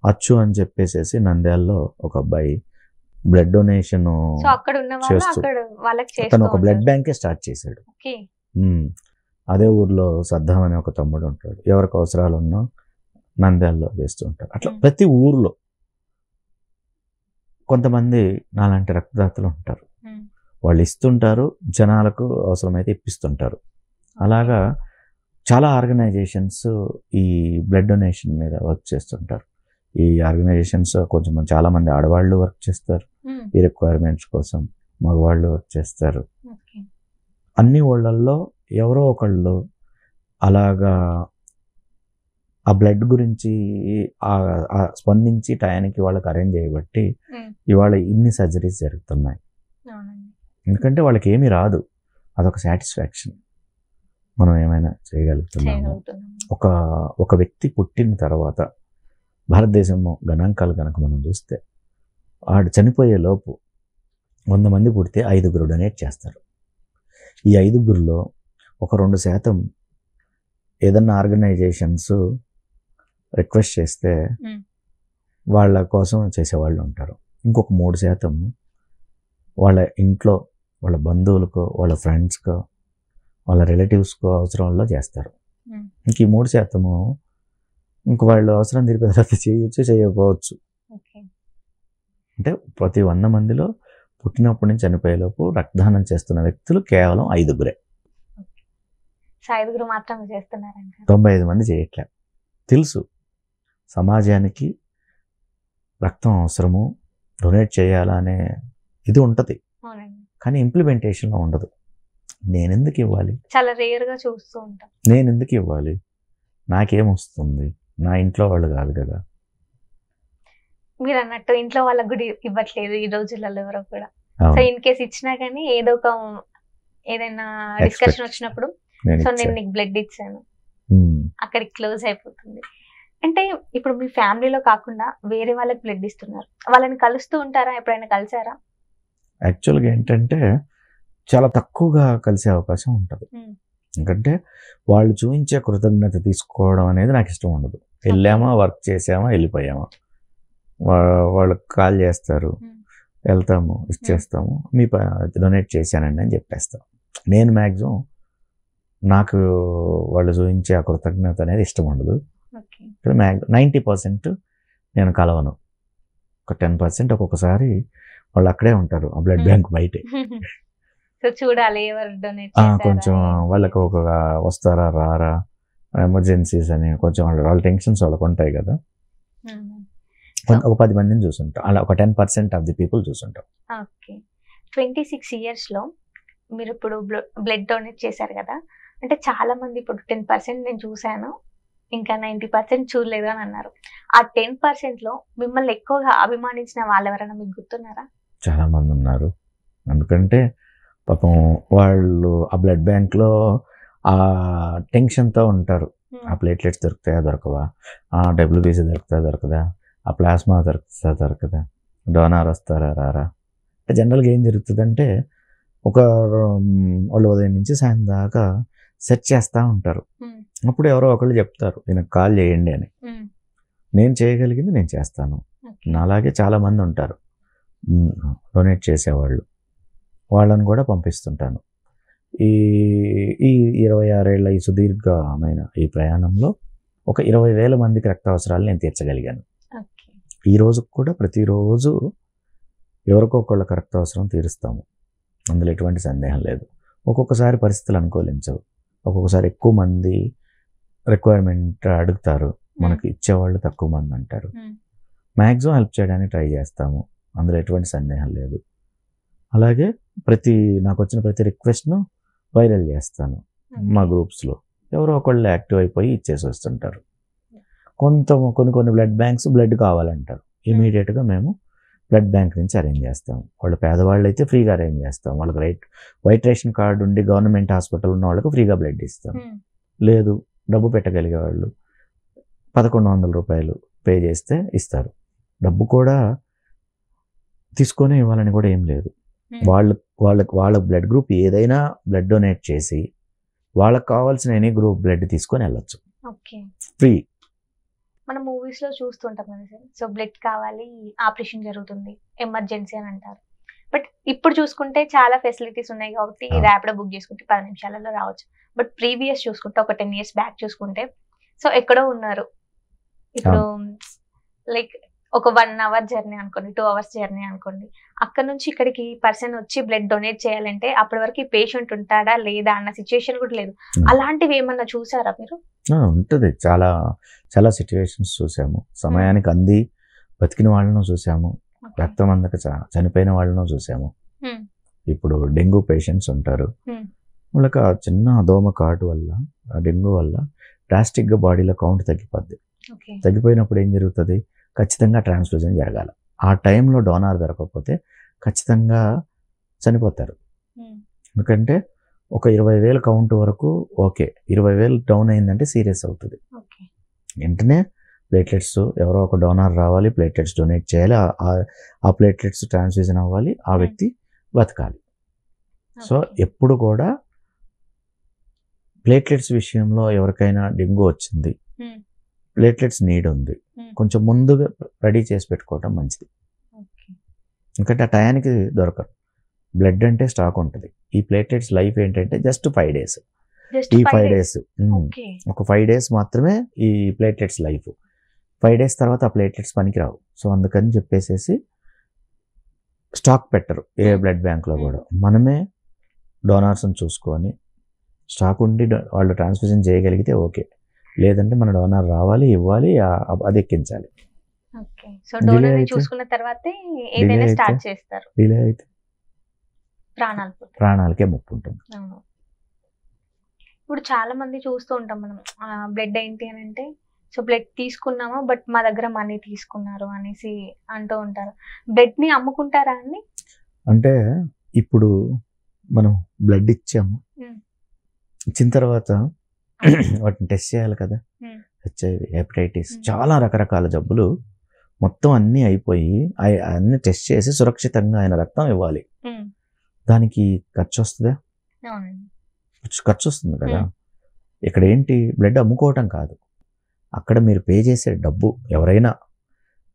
అచ్చు అని చెప్పేసి నంద్యాలలో ఒక అబ్బాయి బ్లడ్ డొనేషన్ చేస్తూ అతను ఒక బ్లడ్ బ్యాంకే స్టార్ట్ చేశాడు. అదే ఊర్లో సద్దాం అనే ఒక తమ్ముడు ఉంటాడు. ఎవరికి అవసరాలు ఉన్నా నంద్యాలలో చేస్తూ ఉంటారు. అట్లా ప్రతి ఊర్లో కొంతమంది నాలాంటి రక్తదాతలు ఉంటారు. వాళ్ళు ఇస్తుంటారు, జనాలకు అవసరమైతే ఇప్పిస్తుంటారు. అలాగా చాలా ఆర్గనైజేషన్స్ ఈ బ్లడ్ డొనేషన్ మీద వర్క్ చేస్తుంటారు. ఈ ఆర్గనైజేషన్స్ కొంచెం చాలామంది ఆడవాళ్ళు వర్క్ చేస్తారు ఈ రిక్వైర్మెంట్స్ కోసం, మగవాళ్ళు వర్క్ చేస్తారు. అన్ని ఊళ్ళల్లో ఎవరో ఒకళ్ళు అలాగా ఆ బ్లడ్ గురించి స్పందించి టయానికి వాళ్ళకి అరేంజ్ చేయబట్టి ఇవాళ ఇన్ని సర్జరీస్ జరుగుతున్నాయి. ఎందుకంటే వాళ్ళకి ఏమీ రాదు, అదొక సాటిస్ఫాక్షన్. మనం ఏమైనా చేయగలుగుతున్నాము. ఒక వ్యక్తి పుట్టిన తర్వాత భారతదేశంలో గణాంకాలు కనుక మనం చూస్తే వాడు చనిపోయే లోపు 100 మంది పుడితే 5 డొనేట్ చేస్తారు. ఈ 5లో ఒక 2% ఏదన్నా ఆర్గనైజేషన్స్ రిక్వెస్ట్ చేస్తే వాళ్ళ కోసం చేసేవాళ్ళు ఉంటారు. ఇంకొక 3% వాళ్ళ ఇంట్లో వాళ్ళ బంధువులకో వాళ్ళ ఫ్రెండ్స్కో వాళ్ళ రిలేటివ్స్కో అవసరంలో చేస్తారు. ఇంక ఈ 3% ఇంక వాళ్ళు అవసరం తీరిపోయిన తర్వాత చేయొచ్చు చేయకపోవచ్చు. అంటే ప్రతి 100 మందిలో పుట్టినప్పటి నుంచి చనిపోయేలోపు రక్తదానం చేస్తున్న వ్యక్తులు కేవలం 5. 5 మాత్రం చేస్తున్నారంట. 95 మంది చేయట్లే. తెలుసు సమాజానికి రక్తం అవసరము, డొనేట్ చేయాలనే ఇది ఉంటుంది, కానీ ఇంప్లిమెంటేషన్లో ఉండదు. నేనెందుకు ఇవ్వాలి? చాలా రేర్గా చూస్తూ ఉంటాం. నేనెందుకు ఇవ్వాలి? నాకేమొస్తుంది? నా ఇంట్లో వాళ్ళు కాదు కదా. మీరు అన్నట్టు ఇంట్లో వాళ్ళకి కూడా ఇవ్వట్లేదు ఈ రోజులలో ఎవరో కూడా. సో ఇన్ కేస్ ఇచ్చినా కానీ ఏదో ఒక ఏదైనా డిస్కషన్ వచ్చినప్పుడు సో నేను నీకు బ్లడ్ ఇచ్చాను, అక్కడికి క్లోజ్ అయిపోతుంది. అంటే ఇప్పుడు మీ ఫ్యామిలీలో కాకుండా వేరే వాళ్ళకి బ్లడ్ ఇస్తున్నారు, వాళ్ళని కలుస్తూ ఉంటారా? ఎప్పుడైనా కలిసారా? యాక్చువల్గా ఏంటంటే చాలా తక్కువగా కలిసే అవకాశం ఉంటుంది. ఎందుకంటే వాళ్ళు చూపించే కృతజ్ఞత తీసుకోవడం అనేది నాకు ఇష్టం ఉండదు. వెళ్ళామా, వర్క్ చేసామా, వెళ్ళిపోయామా. వాళ్ళకి కాల్ చేస్తారు, వెళ్తాము, ఇచ్చేస్తాము, మీ డొనేట్ చేశానండి అని చెప్పేస్తాం. నేను మ్యాక్సిమం నాకు వాళ్ళు చూపించే ఆ కృతజ్ఞత అనేది ఇష్టం ఉండదు. 90% నేను కలవను. ఒక 10% ఒక్కొక్కసారి వాళ్ళు అక్కడే ఉంటారు, ఆ బ్లడ్ బ్యాంక్ బయటే. చూడాలి ఎవరు డొనేట్ కొంచెం వాళ్ళకి ఒక వస్తారా రారా, ఎమర్జెన్సీస్ అని కొంచెం వాళ్ళ టెన్షన్స్ వాళ్ళకు ఉంటాయి కదా. ఒక 10 మందిని చూసుంటాం, అలా ఒక 10% ఆఫ్ ది పీపుల్ చూసుంటాం. ఓకే. 26 yearsలో మీరు ఇప్పుడు బ్లడ్ డొనేట్ చేశారు కదా, అంటే చాలా మంది ఇప్పుడు 10% నేను చూశాను, ఇంకా 90% చూడలేదు అని అన్నారు. ఆ 10%లో మిమ్మల్ని ఎక్కువగా అభిమానించిన వాళ్ళు ఎవరైనా మీకు గుర్తున్నారా? చాలా మంది ఉన్నారు. ఎందుకంటే పాపం వాళ్ళు ఆ బ్లడ్ బ్యాంక్లో ఆ టెన్షన్తో ఉంటారు. ఆ ప్లేట్లెట్స్ దొరుకుతాయా దొరకవా, ఆ WBC దొరుకుతాయా దొరకదా, ఆ ప్లాస్మా దొరుకుతుందా దొరకదా, డోనార్ వస్తారా రారా. అంటే జనరల్గా ఏం జరుగుతుందంటే వాళ్ళు ఉదయం నుంచి సాయంత్రం దాకా సెర్చ్ చేస్తూ ఉంటారు. అప్పుడు ఎవరో ఒకళ్ళు చెప్తారు ఈయనకు కాల్ చేయండి అని. నేను చేయగలిగింది నేను చేస్తాను. నాలాగే చాలామంది ఉంటారు డొనేట్ చేసేవాళ్ళు, వాళ్ళని కూడా పంపిస్తుంటాను. ఈ 26 ఏళ్ల ఈ సుదీర్ఘమైన ఈ ప్రయాణంలో ఒక 20,000 మందికి రక్త అవసరాలు నేను తీర్చగలిగాను. ఈ రోజు కూడా ప్రతిరోజు ఎవరికొకళ్ళకి రక్త అవసరం తీరుస్తాము, అందులో ఎటువంటి సందేహం లేదు. ఒక్కొక్కసారి పరిస్థితులు అనుకూలించవు, ఒక్కొక్కసారి ఎక్కువ మంది రిక్వైర్మెంట్ అడుగుతారు, మనకి ఇచ్చేవాళ్ళు తక్కువ మంది అంటారు. మ్యాక్సిమం హెల్ప్ చేయడానికి ట్రై చేస్తాము, అందులో ఎటువంటి సందేహం లేదు. అలాగే నాకు వచ్చిన ప్రతి రిక్వెస్ట్ను వైరల్ చేస్తాను మా గ్రూప్స్లో. ఎవరో ఒకళ్ళు యాక్టివ్ అయిపోయి ఇచ్చేసి వస్తుంటారు. కొన్ని బ్లడ్ బ్యాంక్స్ బ్లడ్ కావాలంటారు, ఇమీడియట్గా మేము బ్లడ్ బ్యాంక్ నుంచి అరేంజ్ చేస్తాం. వాళ్ళు పేదవాళ్ళు అయితే ఫ్రీగా అరేంజ్ చేస్తాం. వాళ్ళకి వైట్ రేషన్ కార్డు ఉండి గవర్నమెంట్ హాస్పిటల్ ఉన్న వాళ్ళకి ఫ్రీగా బ్లడ్ ఇస్తాం. లేదు డబ్బు పెట్టగలిగే వాళ్ళు 1,100 రూపాయలు పే చేస్తే ఇస్తారు. డబ్బు కూడా తీసుకొని ఇవ్వాలని కూడా ఏం లేదు. వాళ్ళ బ్లడ్ గ్రూప్ ఏదైనా బ్లడ్ డొనేట్ చేసి వాళ్ళకి కావాల్సిన ఎనీ గ్రూప్ బ్లడ్ తీసుకొని వెళ్ళొచ్చు, ఫ్రీ. మనం మూవీస్ లో చూస్తుంటాం కదా సార్, సో బ్లడ్ కావాలి, ఆపరేషన్ జరుగుతుంది, ఎమర్జెన్సీ అని అంటారు. బట్ ఇప్పుడు చూసుకుంటే చాలా ఫెసిలిటీస్ ఉన్నాయి కాబట్టి ర్యాపిడో బుక్ చేసుకుంటే 10 నిమిషాలలో రావచ్చు. బట్ ప్రీవియస్ చూసుకుంటే ఒక 10 years బ్యాక్ చూసుకుంటే సో ఎక్కడో ఉన్నారు. ఇప్పుడు లైక్ ఒక 1 hour జర్నీ అనుకోండి, 2 hours జర్నీ అనుకోండి, అక్కడ నుంచి ఇక్కడికి పర్సన్ వచ్చి బ్లడ్ డొనేట్ చేయాలంటే అప్పటి వరకు పేషెంట్ ఉంటాడా లేదా అన్న సిచ్యువేషన్ కూడా లేదు. అలాంటివి ఏమన్నా చూసారా మీరు? ఉంటుంది, చాలా చాలా సిచ్యువేషన్స్ చూసాము. సమయానికి అంది బతికిన వాళ్ళను చూసాము, రక్తం అందక చనిపోయిన వాళ్ళను చూసాము. ఇప్పుడు డెంగ్యూ పేషెంట్స్ ఉంటారు, వాళ్ళకి ఆ చిన్న దోమ కాటు వల్ల, ఆ డెంగ్యూ వల్ల డ్రాస్టిక్గా బాడీలో కౌంట్ తగ్గిపోద్ది. తగ్గిపోయినప్పుడు ఏం జరుగుతుంది, ఖచ్చితంగా ట్రాన్స్ఫ్యూజన్ జరగాలి. ఆ టైంలో డోనార్ దొరకకపోతే ఖచ్చితంగా చనిపోతారు. ఎందుకంటే ఒక 20,000 కౌంట్ వరకు ఓకే, 20,000 డౌన్ అయిందంటే సీరియస్ అవుతుంది. వెంటనే ప్లేట్లెట్స్ ఎవరో ఒక డోనార్ రావాలి, ప్లేట్లెట్స్ డొనేట్ చేయాలి, ఆ ప్లేట్లెట్స్ ట్రాన్స్ఫ్యూజన్ అవ్వాలి, ఆ వ్యక్తి బతకాలి. సో ఎప్పుడు కూడా ప్లేట్లెట్స్ విషయంలో ఎవరికైనా డెంగ్యూ వచ్చింది, ప్లేట్లెట్స్ నీడ్ ఉంది, కొంచెం ముందుగా రెడీ చేసి పెట్టుకోవటం మంచిది. ఎందుకంటే ఆ టయానికి దొరకదు. బ్లడ్ అంటే స్టాక్ ఉంటుంది. ఈ ప్లేట్లెట్స్ లైఫ్ ఏంటంటే జస్ట్ 5 days. ఈ 5 days ఒక 5 days మాత్రమే ఈ ప్లేట్లెట్స్ లైఫ్. 5 days తర్వాత ఆ ప్లేట్లెట్స్ పనికిరావు. సో అందుకని చెప్పేసి స్టాక్ పెట్టరు ఏ బ్లడ్ బ్యాంక్లో కూడా. మనమే డోనార్స్ని చూసుకొని స్టాక్ ఉండి వాళ్ళు ట్రాన్స్ఫ్యూజన్ చేయగలిగితే ఓకే, లేదంటే మన డోనార్ రావాలి, ఇవ్వాలి, అది ఎక్కించాలి. సో డోనర్ చూసుకున్న తర్వాతే ఏదైనా స్టార్ట్ చేస్తారు. డిలే అయితే ప్రాణాలకే ముప్పు ఉంటుంది. ఇప్పుడు చాలా మంది చూస్తూ ఉంటాం మనం, బ్లడ్ ఏంటి అని అంటే సో బ్లడ్ తీసుకున్నామా బట్ మా దగ్గర మనీ తీసుకున్నారు అనేసి అంటూ ఉంటారు. బ్లడ్ ని అమ్ముకుంటారా అండి? అంటే ఇప్పుడు మనం బ్లడ్ ఇచ్చాము, ఇచ్చిన తర్వాత వాటిని టెస్ట్ చేయాలి కదా. హెచ్ఐవి, హెపటైటిస్, చాలా రకరకాల జబ్బులు మొత్తం అన్నీ అయిపోయి అన్ని టెస్ట్ చేసి సురక్షితంగా ఆయన రక్తం ఇవ్వాలి. దానికి ఖర్చు వస్తుందా? ఖర్చు వస్తుంది కదా. ఇక్కడ ఏంటి, బ్లడ్ అమ్ముకోవటం కాదు, అక్కడ మీరు పే చేసే డబ్బు, ఎవరైనా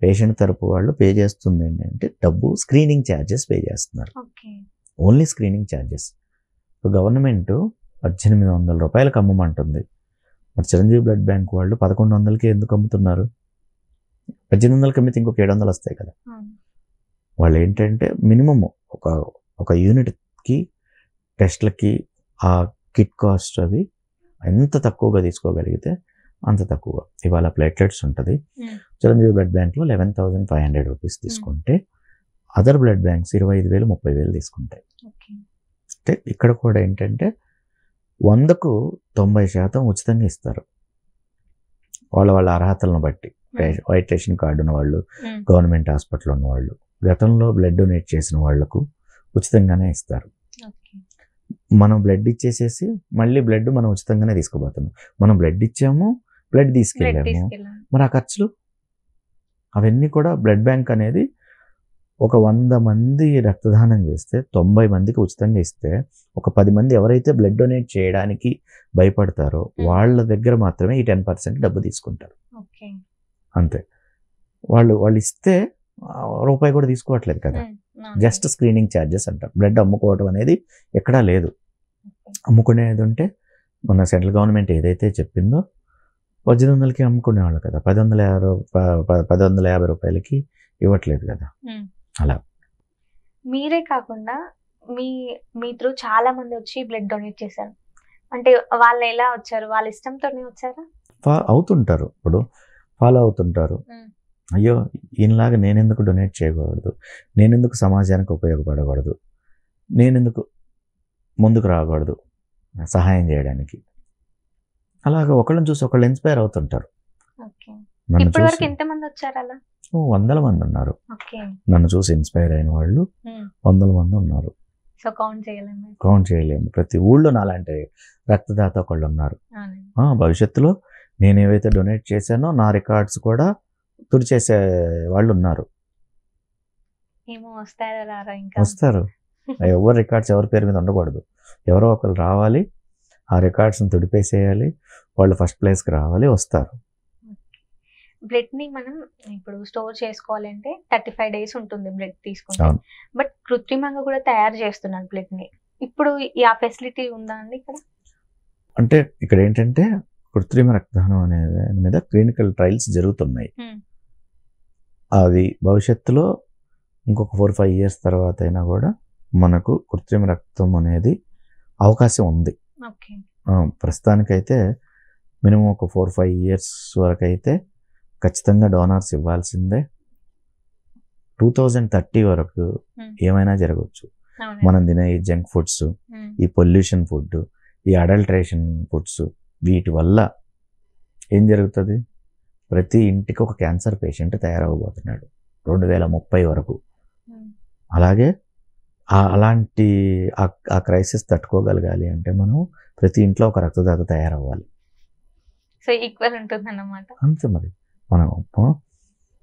పేషెంట్ తరపు వాళ్ళు పే చేస్తుంది ఏంటంటే డబ్బు, స్క్రీనింగ్ ఛార్జెస్ పే చేస్తున్నారు. Only screening charges. గవర్నమెంట్ 1800 రూపాయలకు అమ్మమంటుంది. మరి చిరంజీవి బ్లడ్ బ్యాంక్ వాళ్ళు 1100కి ఎందుకు అమ్ముతున్నారు? 1800కి అమ్మితే ఇంకొక 700 వస్తాయి కదా. వాళ్ళు ఏంటంటే మినిమం ఒక యూనిట్కి టెస్ట్లకి ఆ కిట్ కాస్ట్ అవి ఎంత తక్కువగా తీసుకోగలిగితే అంత తక్కువగా. ఇవాళ ప్లేట్లెట్స్ ఉంటుంది, చిరంజీవి బ్లడ్ బ్యాంక్లో 11,500 రూపీస్ తీసుకుంటే అదర్ బ్లడ్ బ్యాంక్స్ 25,000, 30,000 తీసుకుంటాయి. అంటే ఇక్కడ కూడా ఏంటంటే 100కు 90% ఉచితంగా ఇస్తారు. వాళ్ళ అర్హతలను బట్టి. వైట్ రేషన్ కార్డు ఉన్న వాళ్ళు, గవర్నమెంట్ హాస్పిటల్ ఉన్న వాళ్ళు, గతంలో బ్లడ్ డొనేట్ చేసిన వాళ్లకు ఉచితంగానే ఇస్తారు. మనం బ్లడ్ ఇచ్చేసేసి మళ్ళీ బ్లడ్ మనం ఉచితంగానే తీసుకోబోతున్నాం. మనం బ్లడ్ ఇచ్చాము, బ్లడ్ తీసుకెళ్ళాము, మరి ఆ ఖర్చులు అవన్నీ కూడా బ్లడ్ బ్యాంక్ అనేది ఒక 100 మంది రక్తదానం చేస్తే 90 మందికి ఉచితంగా ఇస్తే, ఒక 10 మంది ఎవరైతే బ్లడ్ డొనేట్ చేయడానికి భయపడతారో వాళ్ళ దగ్గర మాత్రమే ఈ 10% డబ్బు తీసుకుంటారు. అంతే. వాళ్ళు ఇస్తే రూపాయి కూడా తీసుకోవట్లేదు కదా. జస్ట్ స్క్రీనింగ్ ఛార్జెస్ అంటారు. బ్లడ్ అమ్ముకోవడం అనేది ఎక్కడా లేదు. అమ్ముకునేది ఉంటే మన సెంట్రల్ గవర్నమెంట్ ఏదైతే చెప్పిందో 1800కి అమ్ముకునేవాళ్ళు కదా, 1150 రూపాయలకి ఇవ్వట్లేదు కదా. అలా మీరే కాకుండా మీ త్రూ చాలా మంది వచ్చి బ్లడ్ డొనేట్ చేశారు. అంటే వాళ్ళు ఎలా వచ్చారు? వాళ్ళ ఇష్టంతోనే వచ్చారా? అవుతుంటారు, ఇప్పుడు ఫాలో అవుతుంటారు. అయ్యో ఈయనలాగా నేనెందుకు డొనేట్ చేయకూడదు, నేనెందుకు సమాజానికి ఉపయోగపడకూడదు, నేనెందుకు ముందుకు రాకూడదు సహాయం చేయడానికి. అలాగా ఒకళ్ళని చూసి ఒకళ్ళు ఇన్స్పైర్ అవుతుంటారు. నన్ను చూసి ఎంతమంది వచ్చారు అలా? 100 మంది ఉన్నారు. నన్ను చూసి ఇన్స్పైర్ అయిన వాళ్ళు 100 మంది ఉన్నారు. కౌంట్ చేయలేము. ప్రతి ఊళ్ళో నాలాంటి రక్తదాత ఒకళ్ళు ఉన్నారు. భవిష్యత్తులో నేను ఏవైతే డొనేట్ చేశానో నా రికార్డ్స్ కూడా తుడిచేసే వాళ్ళు ఉన్నారు. వస్తారు. ఎవరి రికార్డ్స్ ఎవరి పేరు మీద ఉండకూడదు. ఎవరో ఒకరు రావాలి, ఆ రికార్డ్స్ని తుడిపేసేయాలి, వాళ్ళు ఫస్ట్ ప్లేస్కి రావాలి, వస్తారు. బ్లడ్ ని మనం ఇప్పుడు స్టోర్ చేసుకోవాలంటే 35 days ఉంటుంది బ్లడ్ తీసుకుంటే. బట్ కృత్రిమంగా కూడా తయారు చేస్తున్నారు బ్లడ్ ని. ఇప్పుడు ఆ ఫెసిలిటీ ఉందా అండి ఇక్కడ? అంటే ఇక్కడ ఏంటంటే కృత్రిమ రక్తదానం అనే మీద క్లినికల్ ట్రయల్స్ జరుగుతున్నాయి. అది భవిష్యత్తులో ఇంకొక 4-5 years తర్వాత అయినా కూడా మనకు కృత్రిమ రక్తం అనేది అవకాశం ఉంది. ప్రస్తుతానికైతే మినిమం ఒక 4-5 years వరకు అయితే ఖచ్చితంగా డోనార్స్ ఇవ్వాల్సిందే. 2030 వరకు ఏమైనా జరగవచ్చు. మనం తినే ఈ జంక్ ఫుడ్స్, ఈ పొల్యూషన్ ఫుడ్, ఈ అడల్ట్రేషన్ ఫుడ్స్, వీటి వల్ల ఏం జరుగుతుంది? ప్రతి ఇంటికి ఒక క్యాన్సర్ పేషెంట్ తయారవబోతున్నాడు 2030 వరకు. అలాగే అలాంటి ఆ క్రైసిస్ తట్టుకోగలగాలి అంటే మనం ప్రతి ఇంట్లో ఒక రక్తదాత తయారవ్వాలి. సో ఈక్వల్ ఉంటుంది అన్నమాట. అంతే. మరి మనం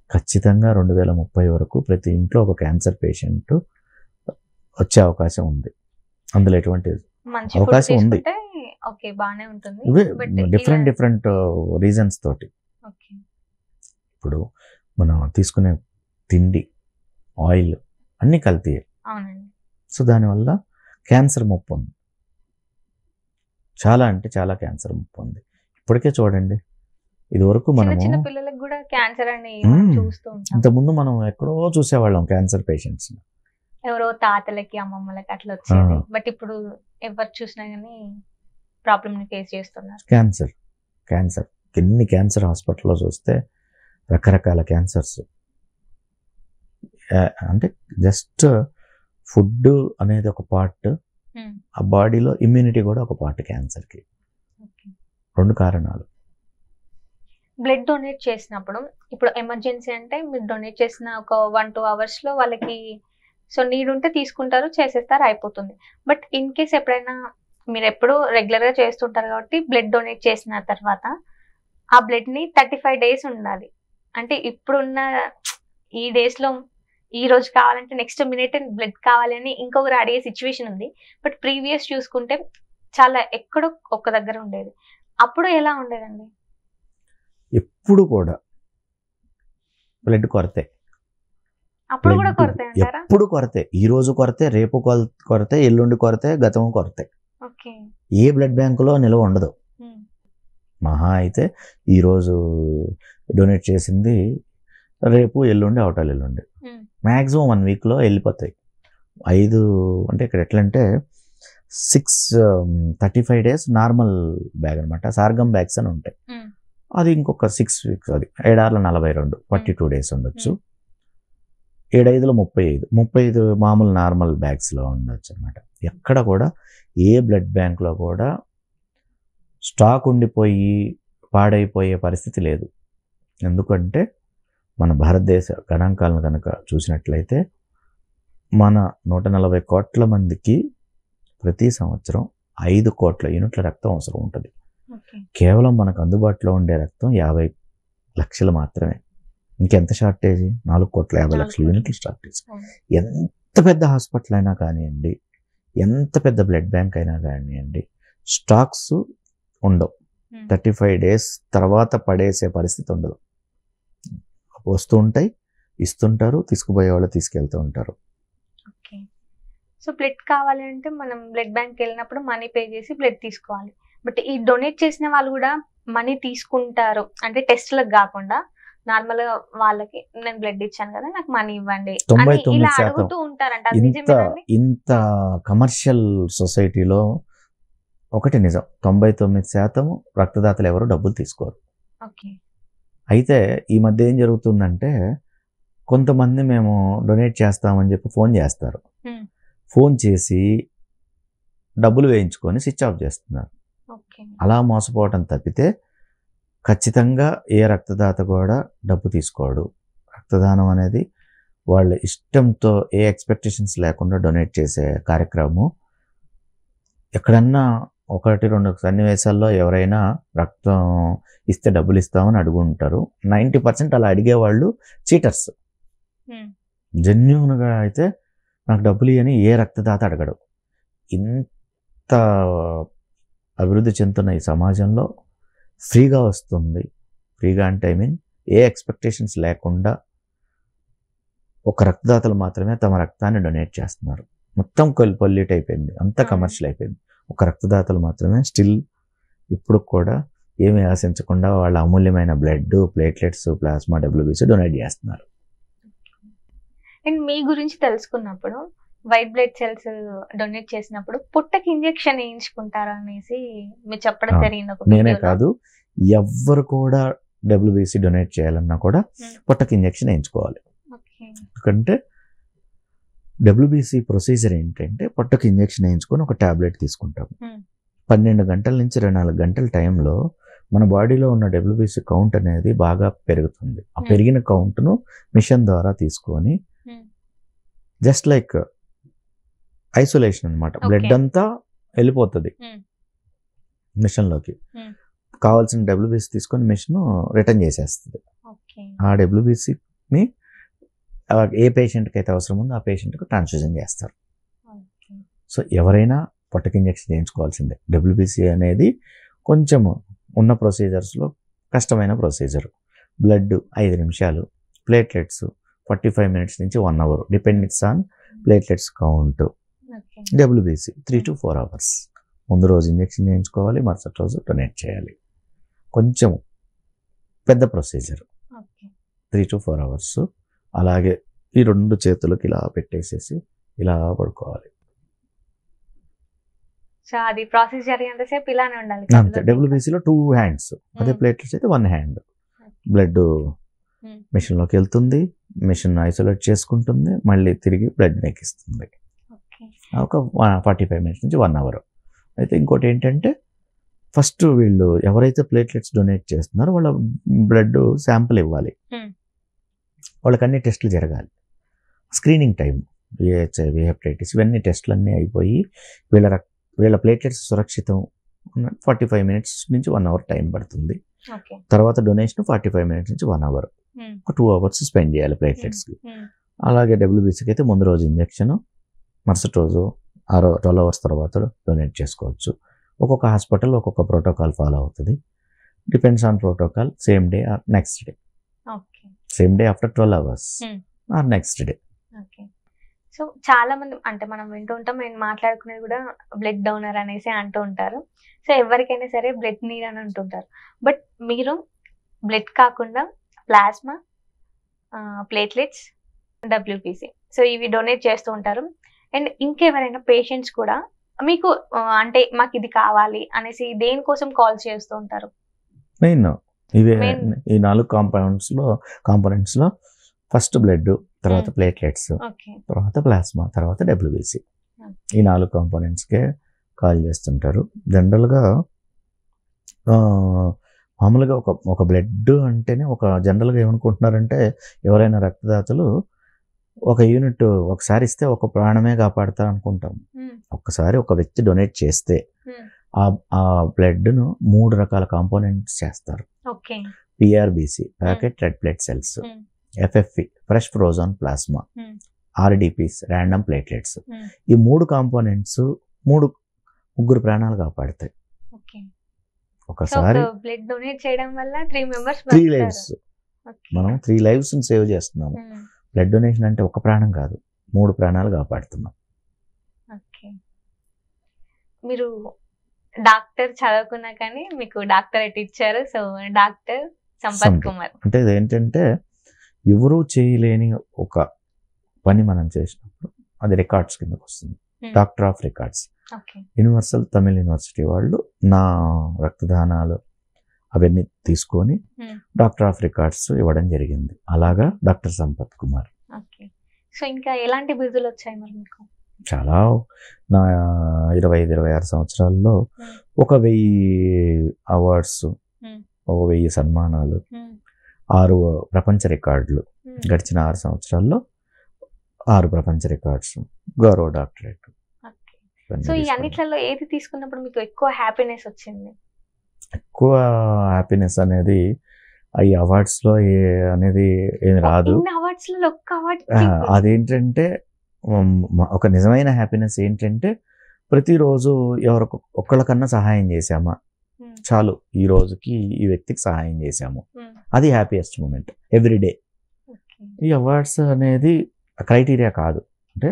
ఖచ్చితంగా 2030 వరకు ప్రతి ఇంట్లో ఒక క్యాన్సర్ పేషెంట్ వచ్చే అవకాశం ఉంది. అందులో ఎటువంటి మంచి అవకాశం ఉంది. ఓకే, బానే ఉంటుంది. ఇవే బట్ డిఫరెంట్ రీజన్స్ తోటి. ఓకే. ఇప్పుడు మనం తీసుకునే తిండి, ఆయిల్ అన్నీ కల్తీ. అవునండి. సో దానివల్ల క్యాన్సర్ ముప్పు ఉంది. చాలా అంటే చాలా క్యాన్సర్ ముప్పు ఉంది. ఇప్పటికే చూడండి, ఇదివరకు చిన్న మనము చిన్న పిల్లలకు కూడా క్యాన్సర్ అని మనం చూస్తూ ఉంటాం. ఇంతకుముందు మనం ఎక్కడో చూసేవాళ్ళం క్యాన్సర్ పేషెంట్స్. ఎవరో తాతలకి అమ్మమ్మలకి అట్లా వచ్చేది. బట్ ఇప్పుడు ఎవరు చూసినా గానీ ప్రాబ్లమ్ ని ఫేస్ చేస్తున్నారు. క్యాన్సర్ ఎన్ని క్యాన్సర్ హాస్పిటల్లో చూస్తే రకరకాల క్యాన్సర్స్. అంటే జస్ట్ ఫుడ్ అనేది ఒక పార్ట్, ఆ బాడీలో ఇమ్యూనిటీ కూడా ఒక పార్ట్ క్యాన్సర్కి. 2 కారణాలు. బ్లడ్ డొనేట్ చేసినప్పుడు ఇప్పుడు ఎమర్జెన్సీ అంటే మీరు డొనేట్ చేసిన ఒక 1-2 అవర్స్ లో వాళ్ళకి సో నీడ్ ఉంటే తీసుకుంటారు, చేసేస్తారు, అయిపోతుంది. బట్ ఇన్ కేస్ ఎప్పుడైనా మీరు ఎప్పుడు రెగ్యులర్ గా చేస్తుంటారు కాబట్టి బ్లడ్ డొనేట్ చేసిన తర్వాత ఆ బ్లడ్ ని 35 days ఉండాలి. అంటే ఇప్పుడున్న ఈ డేస్ లో ఈ రోజు కావాలంటే నెక్స్ట్ మినిట్ బ్లడ్ కావాలని ఇంకొకరు అడిగే సిచ్యువేషన్ ఉంది. బట్ ప్రీవియస్ చూసుకుంటే చాలా ఎక్కడో ఒక్క దగ్గర ఉండేది. అప్పుడు ఎలా ఉండేదండి? ఎప్పుడు కూడా బ్లడ్ కొరతే. అప్పుడు కూడా కొరతే అంటారా? ఎప్పుడు కొరతే. ఈ రోజు కొరతే, రేపు కొరతే, ఎల్లుండి కొరతే, గతం కొరతే. ఓకే. ఏ బ్లడ్ బ్యాంకులో నిల్వ ఉండదు. మహా అయితే ఈరోజు డొనేట్ చేసింది రేపు ఎల్లుండి అవటాలు ఎల్లుండి మ్యాక్సిమం 1 weekలో వెళ్ళిపోతాయి. 5 అంటే ఇక్కడ ఎట్లా అంటే 35 days నార్మల్ బ్యాగ్ అనమాట. సార్గమ్ బ్యాగ్స్ అని ఉంటాయి. అది ఇంకొక 6 weeks. అది 7/42 42 days ఉండొచ్చు. 7/5 35 మామూలు నార్మల్ బ్యాగ్స్లో ఉండొచ్చు అనమాట. ఎక్కడ కూడా ఏ బ్లడ్ బ్యాంక్లో కూడా స్టాక్ ఉండిపోయి పాడైపోయే పరిస్థితి లేదు. ఎందుకంటే మన భారతదేశ గణాంకాలను కనుక చూసినట్లయితే మన 140 కోట్ల మందికి ప్రతి సంవత్సరం 5 కోట్ల యూనిట్ల రక్తం అవసరం ఉంటుంది. కేవలం మనకు అందుబాటులో ఉండే రక్తం 50 లక్షలు మాత్రమే. ఇంకెంత షార్టేజ్? 4,50,00,000 యూనిట్ల షార్టేజ్. ఎంత పెద్ద హాస్పిటల్ అయినా కానివ్వండి, ఎంత పెద్ద బ్లడ్ బ్యాంక్ అయినా కానివ్వండి, స్టాక్స్ ఉండవు. 35 days తర్వాత పడేసే పరిస్థితి ఉండదు. వస్తూ ఉంటాయి, ఇస్తుంటారు, తీసుకుపోయే వాళ్ళు తీసుకెళ్తూ ఉంటారు. ఓకే. సో బ్లడ్ కావాలి అంటే మనం బ్లడ్ బ్యాంక్ వెళ్ళినప్పుడు మనీ పే చేసి బ్లడ్ తీసుకోవాలి. బట్ ఈ డొనేట్ చేసిన వాళ్ళు కూడా మనీ తీసుకుంటారు అంటే టెస్ట్లకు కాకుండా నార్మల్ గా వాళ్ళకి నేను బ్లడ్ ఇచ్చాను కదా నాకు మనీ ఇవ్వండి అని ఇలా అడుగుతూ ఉంటారంట. అది నిజమేనండి? ఇంత కమర్షియల్ సొసైటీలో ఒకటి నిజం, 99% రక్తదాతలు ఎవరు డబ్బులు తీసుకోరు. ఓకే. అయితే ఈ మధ్య ఏం జరుగుతుందంటే కొంతమంది మేము డొనేట్ చేస్తామని చెప్పి ఫోన్ చేస్తారు. ఫోన్ చేసి డబ్బులు వేయించుకొని స్విచ్ ఆఫ్ చేస్తున్నారు. అలా మోసపోవటం తప్పితే ఖచ్చితంగా ఏ రక్తదాత కూడా డబ్బు తీసుకోడు. రక్తదానం అనేది వాళ్ళ ఇష్టంతో ఏ ఎక్స్పెక్టేషన్స్ లేకుండా డొనేట్ చేసే కార్యక్రమం. ఎక్కడన్నా 1-2 సన్నివేశాల్లో ఎవరైనా రక్తం ఇస్తే డబ్బులు ఇస్తామని అడుగుంటారు. 90% అలా అడిగేవాళ్ళు చీటర్స్. జెన్యూన్గా అయితే నాకు డబ్బులు ఇవ్వని ఏ రక్తదాత అడగడు. ఇంత అభివృద్ధి చెందుతున్న ఈ సమాజంలో ఫ్రీగా వస్తుంది. ఫ్రీగా అంటే ఏ ఎక్స్పెక్టేషన్స్ లేకుండా ఒక రక్తదాతలు మాత్రమే తమ రక్తాన్ని డొనేట్ చేస్తున్నారు. మొత్తం పొల్యూట్ అయిపోయింది, అంతా కమర్షియల్ అయిపోయింది. ఒక రక్తదాతలు మాత్రమే స్టిల్ ఇప్పుడు కూడా ఏమీ ఆశించకుండా వాళ్ళ అమూల్యమైన blood, platelets, plasma, WBC donate చేస్తున్నారు. అండ్ మీ గురించి తెలుసుకున్నప్పుడు వైట్ బ్లడ్ సెల్స్ డొనేట్ చేసినప్పుడు పుట్టకి ఇంజెక్షన్ వేయించుకుంటారా అనేసి మీరు చెప్పడం జరిగింది. నేనే కాదు, ఎవ్వరు కూడా WBC డొనేట్ చేయాలన్నా కూడా పుట్టకి ఇంజెక్షన్ వేయించుకోవాలి. ఎందుకంటే WBC ప్రొసీజర్ ఏంటంటే పొట్టకి ఇంజెక్షన్ వేయించుకొని ఒక టాబ్లెట్ తీసుకుంటాం. 12 గంటల నుంచి 24 గంటల టైంలో మన బాడీలో ఉన్న WBC కౌంట్ అనేది బాగా పెరుగుతుంది. ఆ పెరిగిన కౌంట్ను మిషన్ ద్వారా తీసుకొని జస్ట్ లైక్ ఐసోలేషన్ అనమాట, బ్లడ్ అంతా వెళ్ళిపోతుంది మిషన్లోకి. కావాల్సిన WBC తీసుకొని మిషన్ రిటర్న్ చేసేస్తుంది. ఆ డబ్ల్యూబీసీని ఏ పేషెంట్కి అయితే అవసరం ఉందో ఆ పేషెంట్కి ట్రాన్స్ఫ్యూజన్ చేస్తారు. సో ఎవరైనా పొట్టకి ఇంజెక్షన్ చేయించుకోవాల్సిందే. డబ్ల్యూబీసీ అనేది కొంచెం ఉన్న ప్రొసీజర్స్లో కష్టమైన ప్రొసీజర్. బ్లడ్ 5 నిమిషాలు, ప్లేట్లెట్స్ 45 మినిట్స్ నుంచి 1 hour, depends on platelets count. WBC 3 to 4 hours. ముందు రోజు ఇంజెక్షన్ చేయించుకోవాలి, మరుసటి రోజు డొనేట్ చేయాలి. కొంచెం పెద్ద ప్రొసీజర్, 3 to 4 అవర్స్. అలాగే ఈ 2 చేతులకి ఇలా పెట్టేసేసి ఇలా పడుకోవాలి. సో అది ప్రాసెస్ జరిగేంతసేపు ఇలానే ఉండాలి అంతే. డబ్ల్యూబీసీలో 2 హ్యాండ్స్, అదే ప్లేట్లెట్స్ అయితే 1 హ్యాండ్. బ్లడ్ మిషన్లోకి వెళ్తుంది, మిషన్ ఐసోలేట్ చేసుకుంటుంది, మళ్ళీ తిరిగి బ్లడ్ ఎక్కిస్తుంది. ఒక 45 మినిట్స్ నుంచి 1 అవర్. అయితే ఇంకోటి ఏంటంటే ఫస్ట్ వీళ్ళు ఎవరైతే ప్లేట్లెట్స్ డొనేట్ చేస్తున్నారో వాళ్ళ బ్లడ్ శాంపుల్ ఇవ్వాలి. వాళ్ళకి అన్ని టెస్టులు జరగాలి. స్క్రీనింగ్ టైం, హెచ్ఐవి, హెపటైటిస్, ఇవన్నీ టెస్టులు అన్నీ అయిపోయి వీళ్ళ ప్లేట్లెట్స్ సురక్షితం 45 మినిట్స్ నుంచి 1 అవర్ టైం పడుతుంది. తర్వాత డొనేషన్ 45 మినిట్స్ నుంచి 1 అవర్, 2 అవర్స్ స్పెండ్ చేయాలి ప్లేట్లెట్స్కి. అలాగే డబ్ల్యూబీసీకి అయితే ముందు రోజు ఇంజెక్షన్, మరుసటి రోజు 12 అవర్స్ తర్వాత డొనేట్ చేసుకోవచ్చు. ఒక్కొక్క హాస్పిటల్ ఒక్కొక్క ప్రోటోకాల్ ఫాలో అవుతుంది. Depends on protocol, same day or next day. Same day after 12 hours are next day. So చాలా మంది అంటే మనం వింటూ ఉంటాం, నేను మాట్లాడుకునేది కూడా బ్లడ్ డోనర్ అనేసి అంటూ ఉంటారు. సో ఎవరికైనా సరే బ్లడ్ నీడ్ అని అంటుంటారు. బట్ మీరు బ్లడ్ కాకుండా ప్లాస్మా, ప్లేట్లెట్స్, డబ్ల్యూబీసీ, సో ఇవి డొనేట్ చేస్తూ ఉంటారు. అండ్ ఇంకెవరైనా పేషెంట్స్ కూడా మీకు అంటే మాకు ఇది కావాలి అనేసి దేనికోసం కాల్ చేస్తూ ఉంటారు? మెయిన్ ఇవే ఈ 4 కాంపోనెంట్స్లో ఫస్ట్ బ్లడ్, తర్వాత ప్లేట్లెట్స్, తర్వాత ప్లాస్మా, తర్వాత డబ్ల్యూబీసీ. ఈ 4 కాంపోనెంట్స్కే కాల్ చేస్తుంటారు. జనరల్గా మామూలుగా ఒక బ్లడ్ అంటేనే జనరల్గా ఏమనుకుంటున్నారంటే ఎవరైనా రక్తదాతలు ఒక యూనిట్ ఒకసారి ఇస్తే ఒక ప్రాణమే కాపాడతారు అనుకుంటాం. ఒక్కసారి ఒక వ్యక్తి డొనేట్ చేస్తే ఆ బ్లడ్ను 3 రకాల కాంపోనెంట్స్ చేస్తారు. PRBC, packet red blood cells, FFP, fresh frozen plasma, RDPs, random platelets. ఈ 3 కాంపోనెంట్స్ 3 ప్రాణాలు కాపాడతాయి. ఒకసారి బ్లడ్ డొనేట్ చేయడం వల్ల 3 లైవ్స్, మనం 3 లైవ్స్ సేవ్ చేస్తున్నాము. బ్లడ్ డొనేషన్ అంటే ఒక ప్రాణం కాదు, 3 ప్రాణాలు కాపాడుతున్నాం. మీరు డాక్టర్ చదువుకున్నా కానీ మీకు డాక్టరేట్ ఇచ్చారు. సో డాక్టర్ సంపత్ కుమార్ అంటే ఏంటంటే ఎవరూ చేయలేని ఒక పని మనం చేసినప్పుడు అది రికార్డ్స్ కిందకు వస్తుంది. Doctor of records. Universal Tamil university వాళ్ళు నా రక్తదానాలు అవన్నీ తీసుకొని డాక్టర్ ఆఫ్ రికార్డ్స్ ఇవ్వడం జరిగింది. అలాగా డాక్టర్ సంపత్ కుమార్. సో ఇంకా ఎలాంటి బిరుదులు వచ్చాయి మరి మీకు? చాలా. నా 25-26 సంవత్సరాల్లో 1000 అవార్డ్స్, 1000 సన్మానాలు, 6 ప్రపంచ రికార్డులు. గడిచిన 6 సంవత్సరాల్లో 6 ప్రపంచ రికార్డ్స్, గౌరవ డాక్టరేట్. సో ఈ అన్నిట్లలో ఏది తీసుకున్నప్పుడు మీకు ఎక్కువ హ్యాపీనెస్ వచ్చింది? ఎక్కువ హ్యాపీనెస్ అనేది ఈ అవార్డ్స్లో అనేది ఏమి రాదు. అదేంటంటే ఒక నిజమైన హ్యాపీనెస్ ఏంటంటే ప్రతిరోజు ఒక్కళ్ళకన్నా సహాయం చేశామా చాలు, ఈ రోజుకి ఈ వ్యక్తికి సహాయం చేశాము, అది హ్యాపీయెస్ట్ మూమెంట్ ఎవ్రీడే. ఈ అవార్డ్స్ అనేది క్రైటీరియా కాదు. అంటే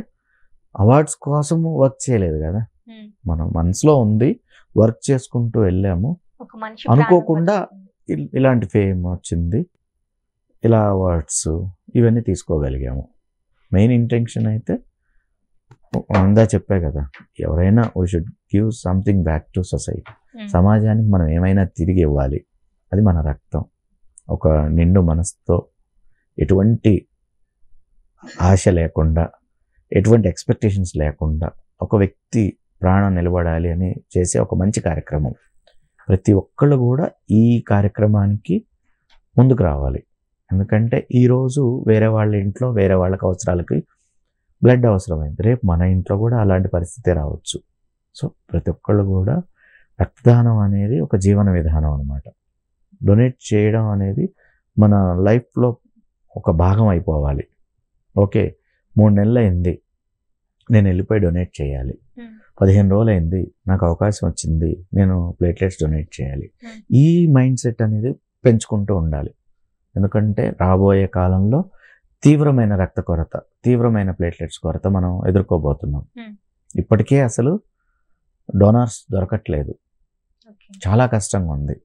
అవార్డ్స్ కోసం వర్క్ చేయలేదు కదా, మనం మనసులో ఉంది, వర్క్ చేసుకుంటూ వెళ్ళాము, అనుకోకుండా ఇలాంటి ఫేమ్ వచ్చింది, ఇలా అవార్డ్స్ ఇవన్నీ తీసుకోగలిగాము. మెయిన్ ఇంటెన్షన్ అయితే అందా చెప్పా కదా, ఎవరైనా we should give something back to society. సమాజానికి మనం ఏమైనా తిరిగి ఇవ్వాలి. అది మన రక్తం. ఒక నిండు మనసుతో, ఎటువంటి ఆశ లేకుండా, ఎటువంటి ఎక్స్పెక్టేషన్స్ లేకుండా ఒక వ్యక్తి ప్రాణం నిలబడాలి అని చేసే ఒక మంచి కార్యక్రమం. ప్రతి ఒక్కళ్ళు కూడా ఈ కార్యక్రమానికి ముందుకు రావాలి. ఎందుకంటే ఈరోజు వేరే వాళ్ళ ఇంట్లో వేరే వాళ్ళకి అవసరాలకి బ్లడ్ అవసరమైంది, రేపు మన ఇంట్లో కూడా అలాంటి పరిస్థితి రావచ్చు. సో ప్రతి ఒక్కళ్ళు కూడా రక్తదానం అనేది ఒక జీవన విధానం అన్నమాట. డొనేట్ చేయడం అనేది మన లైఫ్లో ఒక భాగం అయిపోవాలి. ఓకే, 3 నెలలు అయింది, నేను వెళ్ళిపోయి డొనేట్ చేయాలి. 15 రోజులు అయింది, నాకు అవకాశం వచ్చింది, నేను ప్లేట్లెట్స్ డొనేట్ చేయాలి. ఈ మైండ్ సెట్ అనేది పెంచుకుంటూ ఉండాలి. ఎందుకంటే రాబోయే కాలంలో తీవ్రమైన రక్త కొరత, తీవ్రమైన ప్లేట్లెట్స్ కొరత మనం ఎదుర్కోబోతున్నాం. ఇప్పటికే అసలు డోనార్స్ దొరకట్లేదు, చాలా కష్టంగా ఉంది.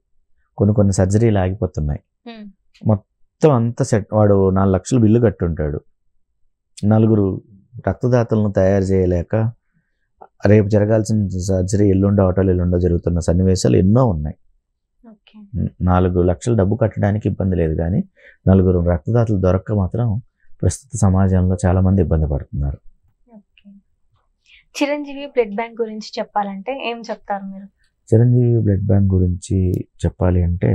కొన్ని సర్జరీలు ఆగిపోతున్నాయి. మొత్తం అంతా సెట్. వాడు 4 లక్షలు బిల్లు కట్టుంటాడు, 4 రక్తదాతలను తయారు చేయలేక రేపు జరగాల్సిన సర్జరీ ఎల్లుండో జరుగుతున్న సన్నివేశాలు ఎన్నో ఉన్నాయి. 4 లక్షలు డబ్బు కట్టడానికి ఇబ్బంది లేదు, కానీ 4 రక్తదాతలు దొరక్క మాత్రం ప్రస్తుత సమాజంలో చాలా మంది ఇబ్బంది పడుతున్నారు. చిరంజీవి బ్లడ్ బ్యాంక్ గురించి చెప్పాలంటే ఏం చెప్తారు మీరు? చిరంజీవి బ్లడ్ బ్యాంక్ గురించి చెప్పాలి అంటే,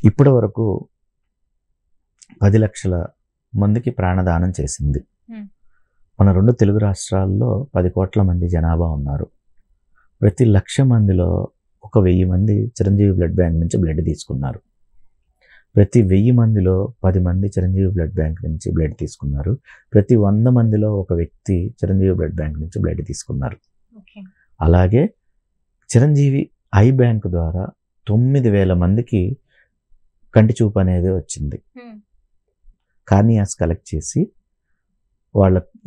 ఇప్పటి వరకు 10 లక్షల మందికి ప్రాణదానం చేసింది. మన 2 తెలుగు రాష్ట్రాల్లో 10 కోట్ల మంది జనాభా ఉన్నారు. ప్రతి 1,00,000 మందిలో 1,000 మంది చిరంజీవి బ్లడ్ బ్యాంక్ నుంచి బ్లడ్ తీసుకున్నారు. ప్రతి 1000 మందిలో 10 మంది చిరంజీవి బ్లడ్ బ్యాంక్ నుంచి బ్లడ్ తీసుకున్నారు. ప్రతి 100 మందిలో ఒక వ్యక్తి చిరంజీవి బ్లడ్ బ్యాంక్ నుంచి బ్లడ్ తీసుకున్నారు. అలాగే చిరంజీవి ఐ బ్యాంక్ ద్వారా 9,000 మందికి కంటి చూపు అనేది వచ్చింది. కార్నియాస్ కలెక్ట్ చేసి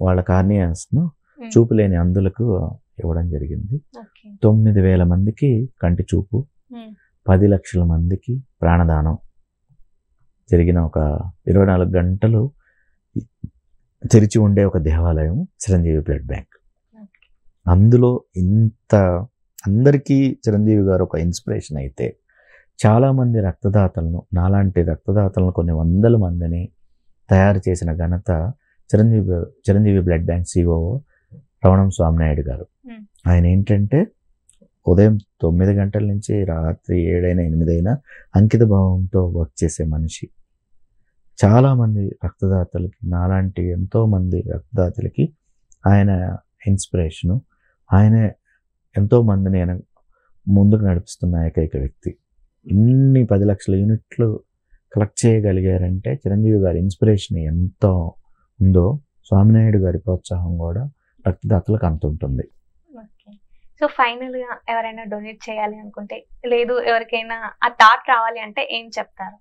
వాళ్ళ కార్నియాస్ను చూపు లేని అందులకు ఇవ్వడం జరిగింది. 9,000 మందికి కంటి చూపు, 10 లక్షల మందికి ప్రాణదానం జరిగిన ఒక 24 గంటలు తెరిచి ఉండే ఒక దేవాలయం చిరంజీవి బ్లడ్ బ్యాంక్. అందులో ఇంత అందరికీ చిరంజీవి గారు ఒక ఇన్స్పిరేషన్ అయితే, చాలామంది రక్తదాతలను, నాలాంటి రక్తదాతలను కొన్ని 100 మందిని తయారు చేసిన ఘనత Chiranjeevi blood bank CO రవణం Swami Naidu గారు. ఆయన ఏంటంటే ఉదయం 9 గంటల నుంచి రాత్రి 7 అయినా 8 అయినా అంకిత భావంతో వర్క్ చేసే మనిషి. చాలామంది రక్తదాతలకి, నాలాంటి ఎంతోమంది రక్తదాతలకి ఆయన ఇన్స్పిరేషను. ఆయనే ఎంతోమందిని ఆయన ముందుకు నడిపిస్తున్న ఏకైక వ్యక్తి. ఇన్ని 10 లక్షల యూనిట్లు కలెక్ట్ చేయగలిగారంటే చిరంజీవి గారి ఇన్స్పిరేషన్ ఎంతో ఉందో, స్వామినాయుడు గారి ప్రోత్సాహం కూడా రక్తదాతలకు అంత ఉంటుంది. సో ఫైనల్గా ఎవరైనా డొనేట్ చేయాలి అనుకుంటే, లేదు ఎవరికైనా ఆ థాట్ రావాలి అంటే ఏం చెప్తారు?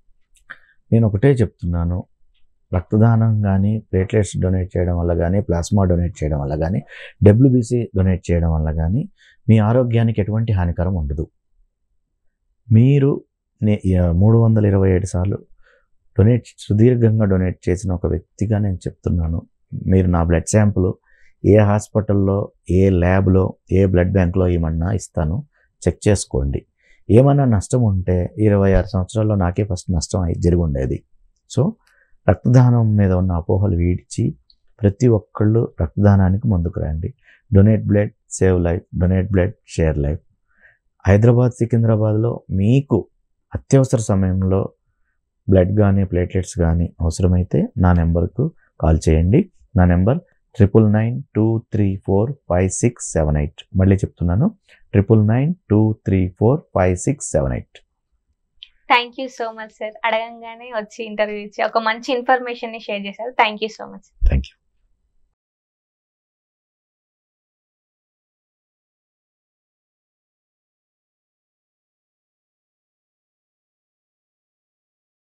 నేను ఒకటే చెప్తున్నాను, రక్తదానం కానీ, ప్లేట్లెట్స్ డొనేట్ చేయడం వల్ల కానీ, ప్లాస్మా డొనేట్ చేయడం వల్ల కానీ, WBC డొనేట్ చేయడం వల్ల కానీ మీ ఆరోగ్యానికి ఎటువంటి హానికరం ఉండదు. మీరు 327 సార్లు సుదీర్ఘంగా డొనేట్ చేసిన ఒక వ్యక్తిగా నేను చెప్తున్నాను, మీరు నా బ్లడ్ శాంపుల్ ఏ హాస్పిటల్లో, ఏ ల్యాబ్లో, ఏ బ్లడ్ బ్యాంక్లో ఏమన్నా ఇస్తాను, చెక్ చేసుకోండి. ఏమన్నా నష్టం ఉంటే 26 సంవత్సరాల్లో నాకే ఫస్ట్ నష్టం జరిగి ఉండేది. సో రక్తదానం మీద ఉన్న అపోహలు వీడిచి ప్రతి ఒక్కళ్ళు రక్తదానానికి ముందుకు రండి. Donate blood, save life. Donate blood, share life. Hyderabad, సికింద్రాబాద్లో మీకు అత్యవసర సమయంలో బ్లడ్ కానీ, ప్లేట్లెట్స్ కానీ అవసరమైతే నా నెంబర్కు కాల్ చేయండి. నా నెంబర్ 9992345678. మళ్ళీ చెప్తున్నాను, 9992345678. Thank you so much sir. అడగంగానే వచ్చి ఇంటర్వ్యూ ఇచ్చి ఒక మంచి ఇన్ఫర్మేషన్ ని షేర్ చేశారు. Thank you so much. Thank you.